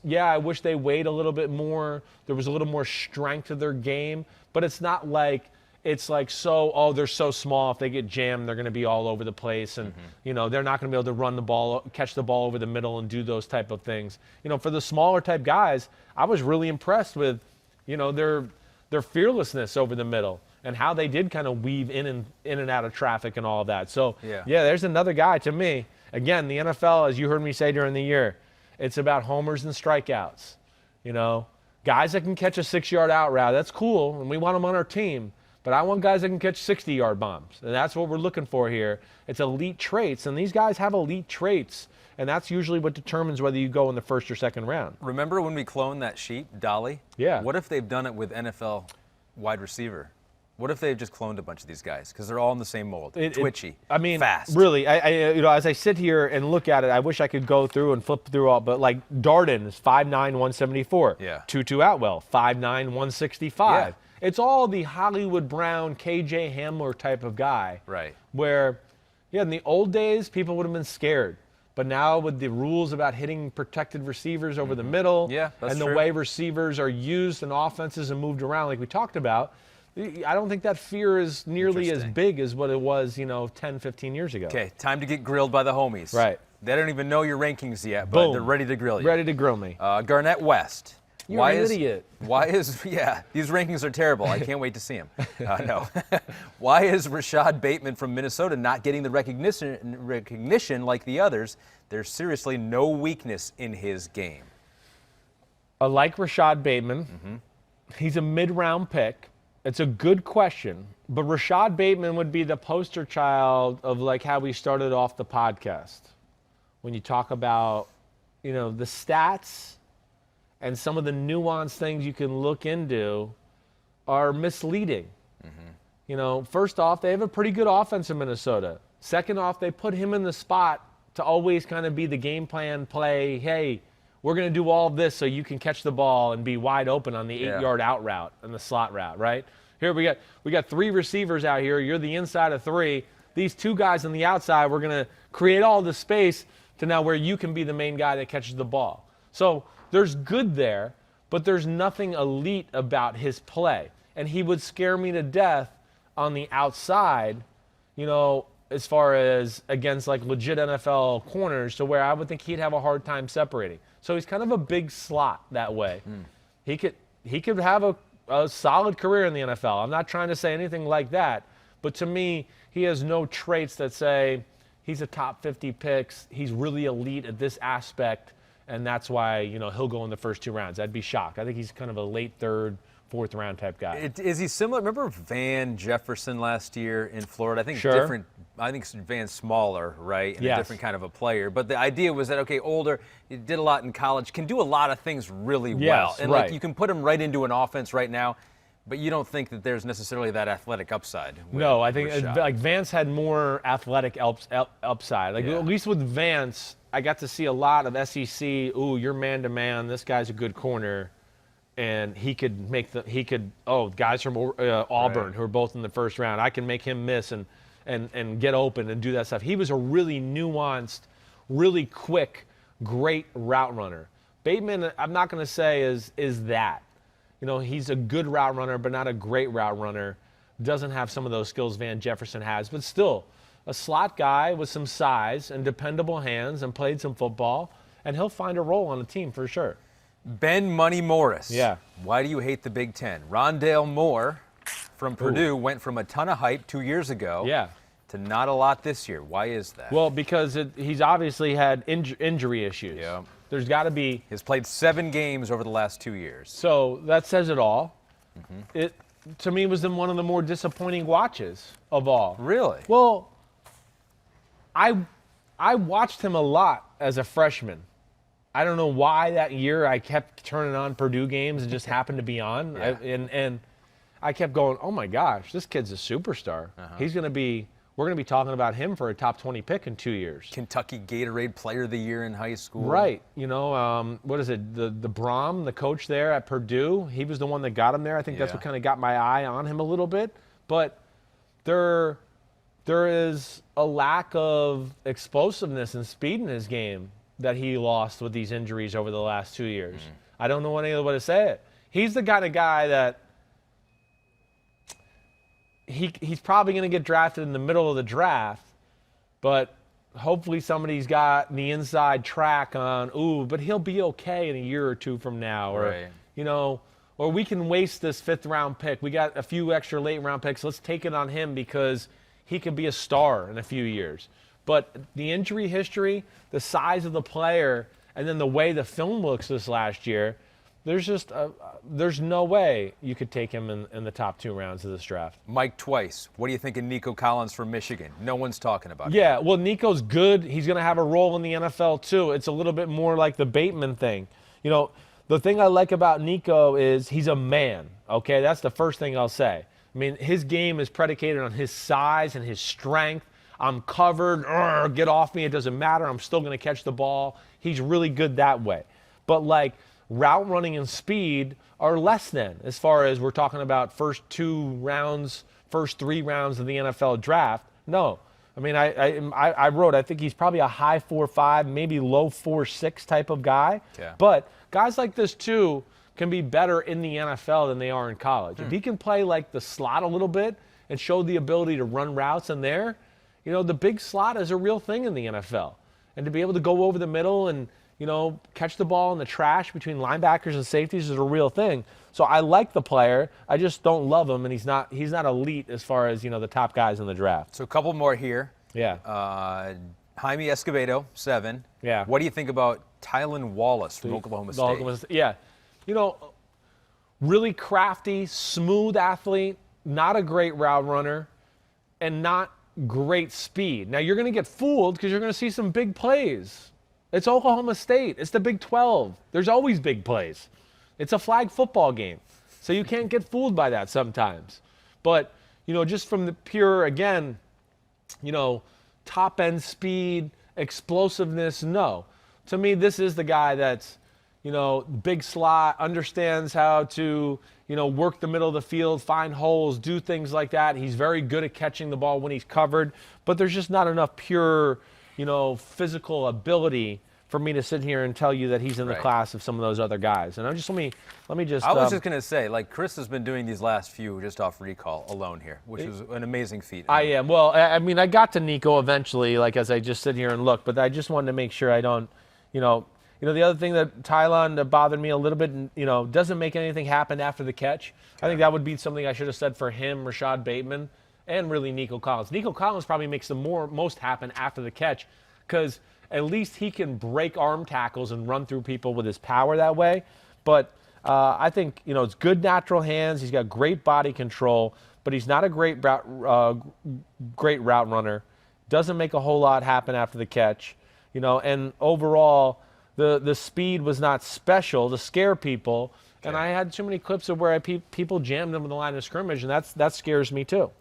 I wish they weighed a little bit more. There was a little more strength to their game, but it's not like it's like they're so small. If they get jammed, they're going to be all over the place, and they're not going to be able to run the ball, catch the ball over the middle, and do those type of things. For the smaller type guys, I was really impressed with, their fearlessness over the middle and how they did kind of weave in and out of traffic and all of that. So there's another guy to me. Again, the NFL, as you heard me say during the year, it's about homers and strikeouts. Guys that can catch a 6-yard out route, that's cool, and we want them on our team. But I want guys that can catch 60-yard bombs, and that's what we're looking for here. It's elite traits, and these guys have elite traits, and that's usually what determines whether you go in the first or second round. Remember when we cloned that sheep, Dolly? Yeah. What if they've done it with NFL wide receiver? What if they've just cloned a bunch of these guys? Because they're all in the same mold. Twitchy, fast. Really, as I sit here and look at it, I wish I could go through and flip through all, but like Darden is 5'9", 174. Yeah. Tutu Atwell, 5'9", 165. Yeah. It's all the Hollywood Brown, KJ Hamler type of guy. Right. Where, in the old days, people would have been scared. But now with the rules about hitting protected receivers over the middle and the way receivers are used in offenses and moved around like we talked about, I don't think that fear is nearly as big as what it was, 10, 15 years ago. Okay, time to get grilled by the homies. Right. They don't even know your rankings yet, but they're ready to grill you. Ready to grill me. Garnett West. You're an idiot. These rankings are terrible. I can't wait to see them. No. Why is Rashod Bateman from Minnesota not getting the recognition like the others? There's seriously no weakness in his game. I like Rashod Bateman. He's a mid-round pick. It's a good question, but Rashod Bateman would be the poster child of like how we started off the podcast. When you talk about, the stats and some of the nuanced things you can look into are misleading. First off, they have a pretty good offense in Minnesota. Second off, they put him in the spot to always kind of be the game plan play. Hey, we're going to do all of this so you can catch the ball and be wide open on the 8-yard out route and the slot route, right? Here we got 3 receivers out here. You're the inside of 3. These 2 guys on the outside, we're going to create all the space to now where you can be the main guy that catches the ball. So there's good there, but there's nothing elite about his play. And he would scare me to death on the outside, as far as against like legit NFL corners, to where I would think he'd have a hard time separating. So he's kind of a big slot that way. He could have a solid career in the NFL. I'm not trying to say anything like that, but to me, he has no traits that say he's a top 50 picks. He's really elite at this aspect, and that's why he'll go in the first 2 rounds. I'd be shocked. I think he's kind of a late 3rd, 4th round type guy. Is he similar? Remember Van Jefferson last year in Florida? I think different. I think Van's smaller, right? And a different kind of a player. But the idea was that, okay, older, he did a lot in college, can do a lot of things really well. And like you can put him right into an offense right now, but you don't think that there's necessarily that athletic upside. No, I think like Vance had more athletic upside. Like at least with Vance, I got to see a lot of SEC. Ooh, you're man to man. This guy's a good corner. And he could guys from Auburn who are both in the first round, I can make him miss and get open and do that stuff. He was a really nuanced, really quick, great route runner. Bateman, I'm not going to say is that. He's a good route runner, but not a great route runner. Doesn't have some of those skills Van Jefferson has, but still a slot guy with some size and dependable hands and played some football, and he'll find a role on the team for sure. Ben Money Morris. Yeah. Why do you hate the Big Ten? Rondale Moore from Purdue went from a ton of hype 2 years ago to not a lot this year. Why is that? Well, because he's obviously had injury issues. Yeah. There's got to be. He's played 7 games over the last 2 years. So that says it all. to me, was one of the more disappointing watches of all. Really? Well, I watched him a lot as a freshman. I don't know why that year I kept turning on Purdue games and just happened to be on. Yeah. And I kept going, oh, my gosh, this kid's a superstar. He's going to be – we're going to be talking about him for a top 20 pick in 2 years. Kentucky Gatorade Player of the Year in high school. Right. What is it? The Brom, the coach there at Purdue, he was the one that got him there. I think that's what kind of got my eye on him a little bit. But there is a lack of explosiveness and speed in his game that he lost with these injuries over the last 2 years. I don't know any other way to say it. He's the kind of guy that he's probably going to get drafted in the middle of the draft, but hopefully somebody's got the inside track on, but he'll be okay in a year or two from now. Or, or we can waste this 5th-round pick. We got a few extra late-round picks. Let's take it on him because he could be a star in a few years. But the injury history, the size of the player, and then the way the film looks this last year, there's no way you could take him in the top 2 rounds of this draft. Mike Twice. What do you think of Nico Collins from Michigan? No one's talking about him. Yeah, well, Nico's good. He's going to have a role in the NFL too. It's a little bit more like the Bateman thing. The thing I like about Nico is he's a man, okay? That's the first thing I'll say. I mean, his game is predicated on his size and his strength. I'm covered, get off me, it doesn't matter, I'm still going to catch the ball. He's really good that way. But, route running and speed are less than, as far as we're talking about first 3 rounds of the NFL draft. No. I mean, I wrote, I think he's probably a high 4.5, maybe low 4.6 type of guy. Yeah. But guys like this, too, can be better in the NFL than they are in college. If he can play the slot a little bit and show the ability to run routes in there, the big slot is a real thing in the NFL. And to be able to go over the middle and, catch the ball in the trash between linebackers and safeties is a real thing. So I like the player. I just don't love him, and he's not elite as far as, the top guys in the draft. So a couple more here. Yeah. Jaime Escobedo, 7. Yeah. What do you think about Tylan Wallace from Oklahoma State? Yeah. Really crafty, smooth athlete, not a great route runner, and not great speed. Now, you're going to get fooled because you're going to see some big plays. It's Oklahoma State. It's the Big 12. There's always big plays. It's a flag football game. So you can't get fooled by that sometimes. But, just from the pure, again, top-end speed, explosiveness, no. To me, this is the guy that's, big slot, understands how to, work the middle of the field, find holes, do things like that. He's very good at catching the ball when he's covered. But there's just not enough pure, physical ability for me to sit here and tell you that he's in the class of some of those other guys. And let me just. I was just going to say, Chris has been doing these last few just off recall alone here, which is an amazing feat. I am. Well, I mean, I got to Nico eventually, as I just sit here and look, but I just wanted to make sure I don't, the other thing that Tylan that bothered me a little bit, doesn't make anything happen after the catch. I think that would be something I should have said for him, Rashod Bateman, and really Nico Collins. Nico Collins probably makes the most happen after the catch because at least he can break arm tackles and run through people with his power that way. But I think, it's good natural hands. He's got great body control, but he's not a great route runner. Doesn't make a whole lot happen after the catch. And overall, the speed was not special to scare people. Okay. And I had too many clips of where people jammed him in the line of scrimmage, and that scares me too.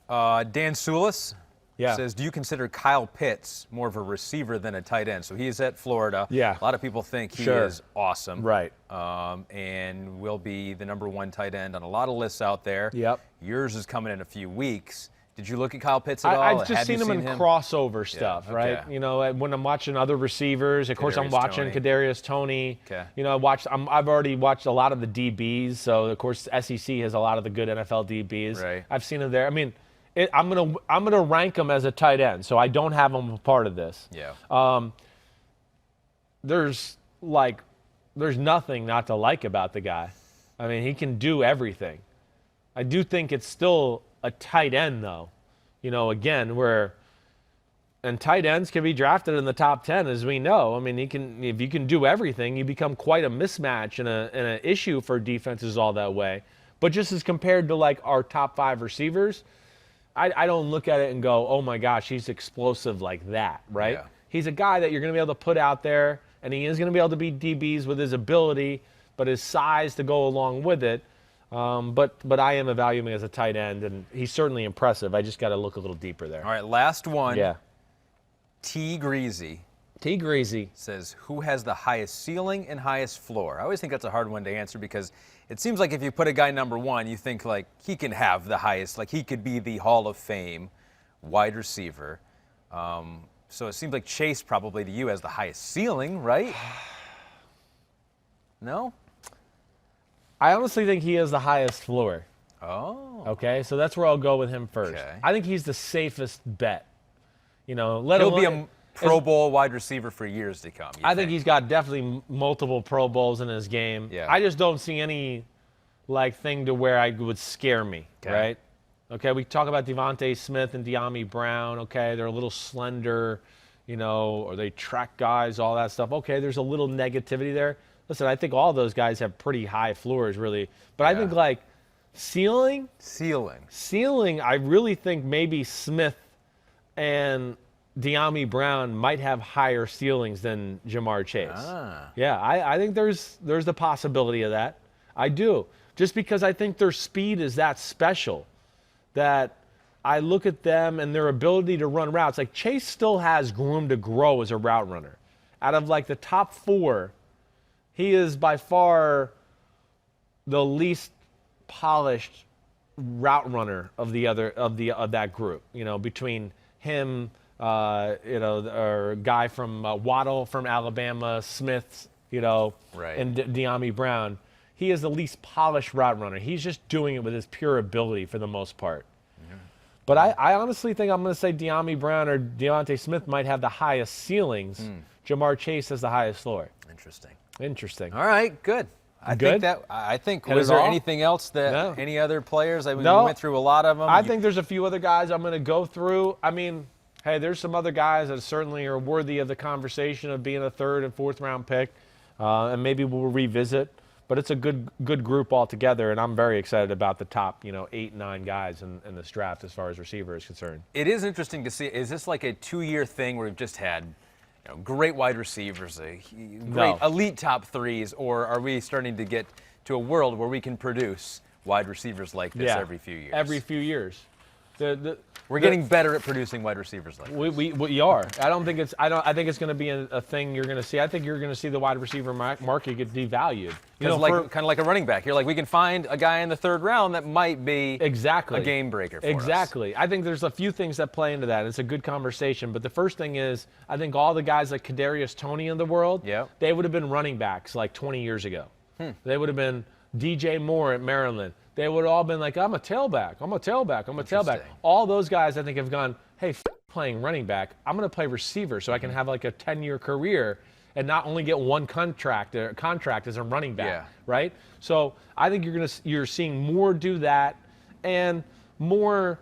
Dan Sulis Yeah. says, do you consider Kyle Pitts more of a receiver than a tight end? So he's at Florida. Yeah. A lot of people think he is awesome. Right. And will be the #1 tight end on a lot of lists out there. Yep. Yours is coming in a few weeks. Did you look at Kyle Pitts at all? I've just seen him in crossover stuff, right? Okay. You know, when I'm watching other receivers, of course I'm watching Kadarius Toney. Okay. You know, I've already watched a lot of the DBs, so of course SEC has a lot of the good NFL DBs. Right. I've seen him there. I mean, I'm gonna rank him as a tight end, so I don't have him a part of this. Yeah. There's nothing not to like about the guy. I mean, he can do everything. I do think it's still a tight end, though. You know, again, and tight ends can be drafted in the top 10, as we know. I mean, if you can do everything, you become quite a mismatch and an issue for defenses all that way. But just as compared to like our top 5 receivers, I don't look at it and go, oh my gosh, he's explosive like that, right? Yeah. He's a guy that you're going to be able to put out there, and he is going to be able to beat DBs with his ability, but his size to go along with it. But I am evaluating him as a tight end, and he's certainly impressive. I just got to look a little deeper there. All right, last one. Yeah. T. Greasy says, who has the highest ceiling and highest floor? I always think that's a hard one to answer because it seems like if you put a guy number 1, you think like he can have the highest, like he could be the Hall of Fame wide receiver. So it seems like Chase probably to you has the highest ceiling, right? No? I honestly think he has the highest floor. Oh. Okay, so that's where I'll go with him first. Okay. I think he's the safest bet. He'll be a Pro Bowl wide receiver for years to come. I think he's got definitely multiple Pro Bowls in his game. Yeah. I just don't see any thing to where I would scare me, right? Okay, we talk about DeVonta Smith and Dyami Brown. Okay, they're a little slender, or they track guys, all that stuff. Okay, there's a little negativity there. Listen, I think all those guys have pretty high floors, really. But I think ceiling, I really think maybe Smith and Dyami Brown might have higher ceilings than Ja'Marr Chase. Yeah, I think there's the possibility of that. I do. Just because I think their speed is that special that I look at them and their ability to run routes. Like Chase still has room to grow as a route runner. Out of like the top 4, he is by far the least polished route runner of that group. Between him, or a guy from Waddle from Alabama, Smith, right. and Dyami Brown. He is the least polished route runner. He's just doing it with his pure ability for the most part. Yeah. But I honestly think I'm going to say Dyami Brown or DeVonta Smith might have the highest ceilings. Ja'Marr Chase has the highest floor. Interesting. All right, good. I think was there anything else that any other players? We went through a lot of them. I think there's a few other guys I'm going to go through. I mean, hey, there's some other guys that certainly are worthy of the conversation of being a 3rd and 4th round pick, and maybe we'll revisit. But it's a good group altogether, and I'm very excited about the top 8, 9 guys in this draft as far as receiver is concerned. It is interesting to see. Is this like a 2-year thing where we've just had great wide receivers, great elite top 3s, or are we starting to get to a world where we can produce wide receivers like this every few years? Every few years. We're getting better at producing wide receivers like this. We are. I think it's going to be a thing you're going to see. I think you're going to see the wide receiver market get devalued. Kind of like a running back. You're like, we can find a guy in the 3rd round that might be a game breaker for us. Exactly. I think there's a few things that play into that. It's a good conversation. But the first thing is, I think all the guys like Kadarius Toney in the world, they would have been running backs like 20 years ago. They would have been DJ Moore at Maryland. They would have all been like, I'm a tailback. All those guys, I think, have gone, hey, playing running back. I'm going to play receiver so I can have like a 10-year career and not only get one contract as a running back, right? So I think you're seeing more do that, and more,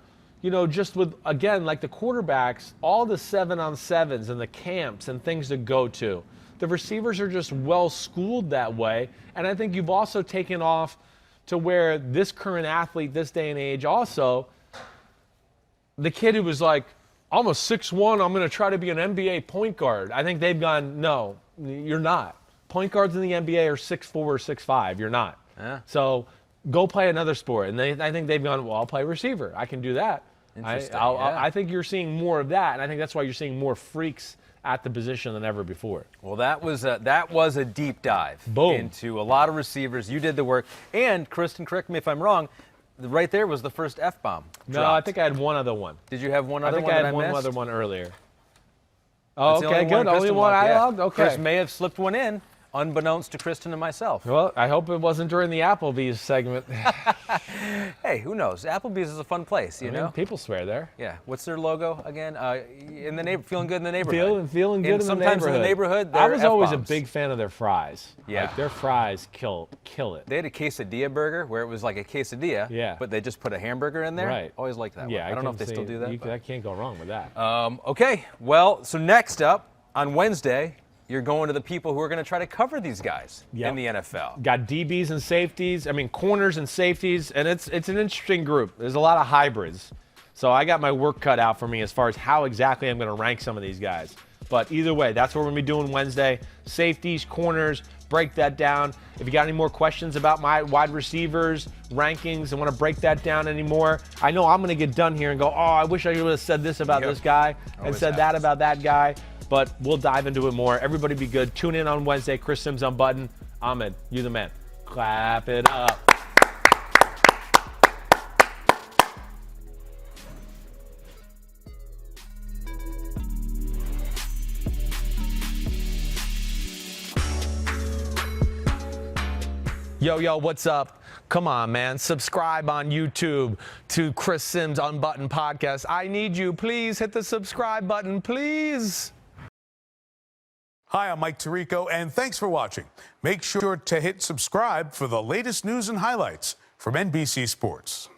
just with, again, like the quarterbacks, all the 7-on-7s and the camps and things to go to. The receivers are just well schooled that way, and I think you've also taken off to where this current athlete, this day and age, also, the kid who was like, I'm a 6'1", I'm going to try to be an NBA point guard. I think they've gone, no, you're not. Point guards in the NBA are 6'4", or 6'5". You're not. So go play another sport. And I think they've gone, well, I'll play receiver. I can do that. I think you're seeing more of that, and I think that's why you're seeing more freaks at the position than ever before. Well, that was a deep dive into a lot of receivers. You did the work. And, Kristen, correct me if I'm wrong, right there was the first F-bomb No, I think I had one other one. Did you have one other one? I think I had one other one earlier. Oh, okay, good. Only one I logged? Okay. Chris may have slipped one in, unbeknownst to Kristen and myself. Well, I hope it wasn't during the Applebee's segment. Hey, who knows? Applebee's is a fun place, you know? People swear there. Yeah. What's their logo again? Feeling good in the neighborhood. Feeling good in the neighborhood. Sometimes in the neighborhood, I was always a big fan of their fries. Yeah. Like, their fries kill it. They had a quesadilla burger where it was like a quesadilla, but they just put a hamburger in there. Right. Always liked that one. I don't know if they still do that. I can't go wrong with that. Okay. Well, so next up on Wednesday, you're going to the people who are going to try to cover these guys in the NFL. Got DBs and safeties. I mean, corners and safeties, and it's an interesting group. There's a lot of hybrids. So I got my work cut out for me as far as how exactly I'm going to rank some of these guys. But either way, that's what we're going to be doing Wednesday. Safeties, corners, break that down. If you got any more questions about my wide receivers, rankings, and want to break that down anymore, I know I'm going to get done here and go, oh, I wish I would have said this about this guy and said that about that guy. But we'll dive into it more. Everybody be good. Tune in on Wednesday. Chris Sims Unbuttoned. Ahmed, you the man. Clap it up. Yo, what's up? Come on, man. Subscribe on YouTube to Chris Sims Unbuttoned Podcast. I need you. Please hit the subscribe button, please. Hi, I'm Mike Tirico, and thanks for watching. Make sure to hit subscribe for the latest news and highlights from NBC Sports.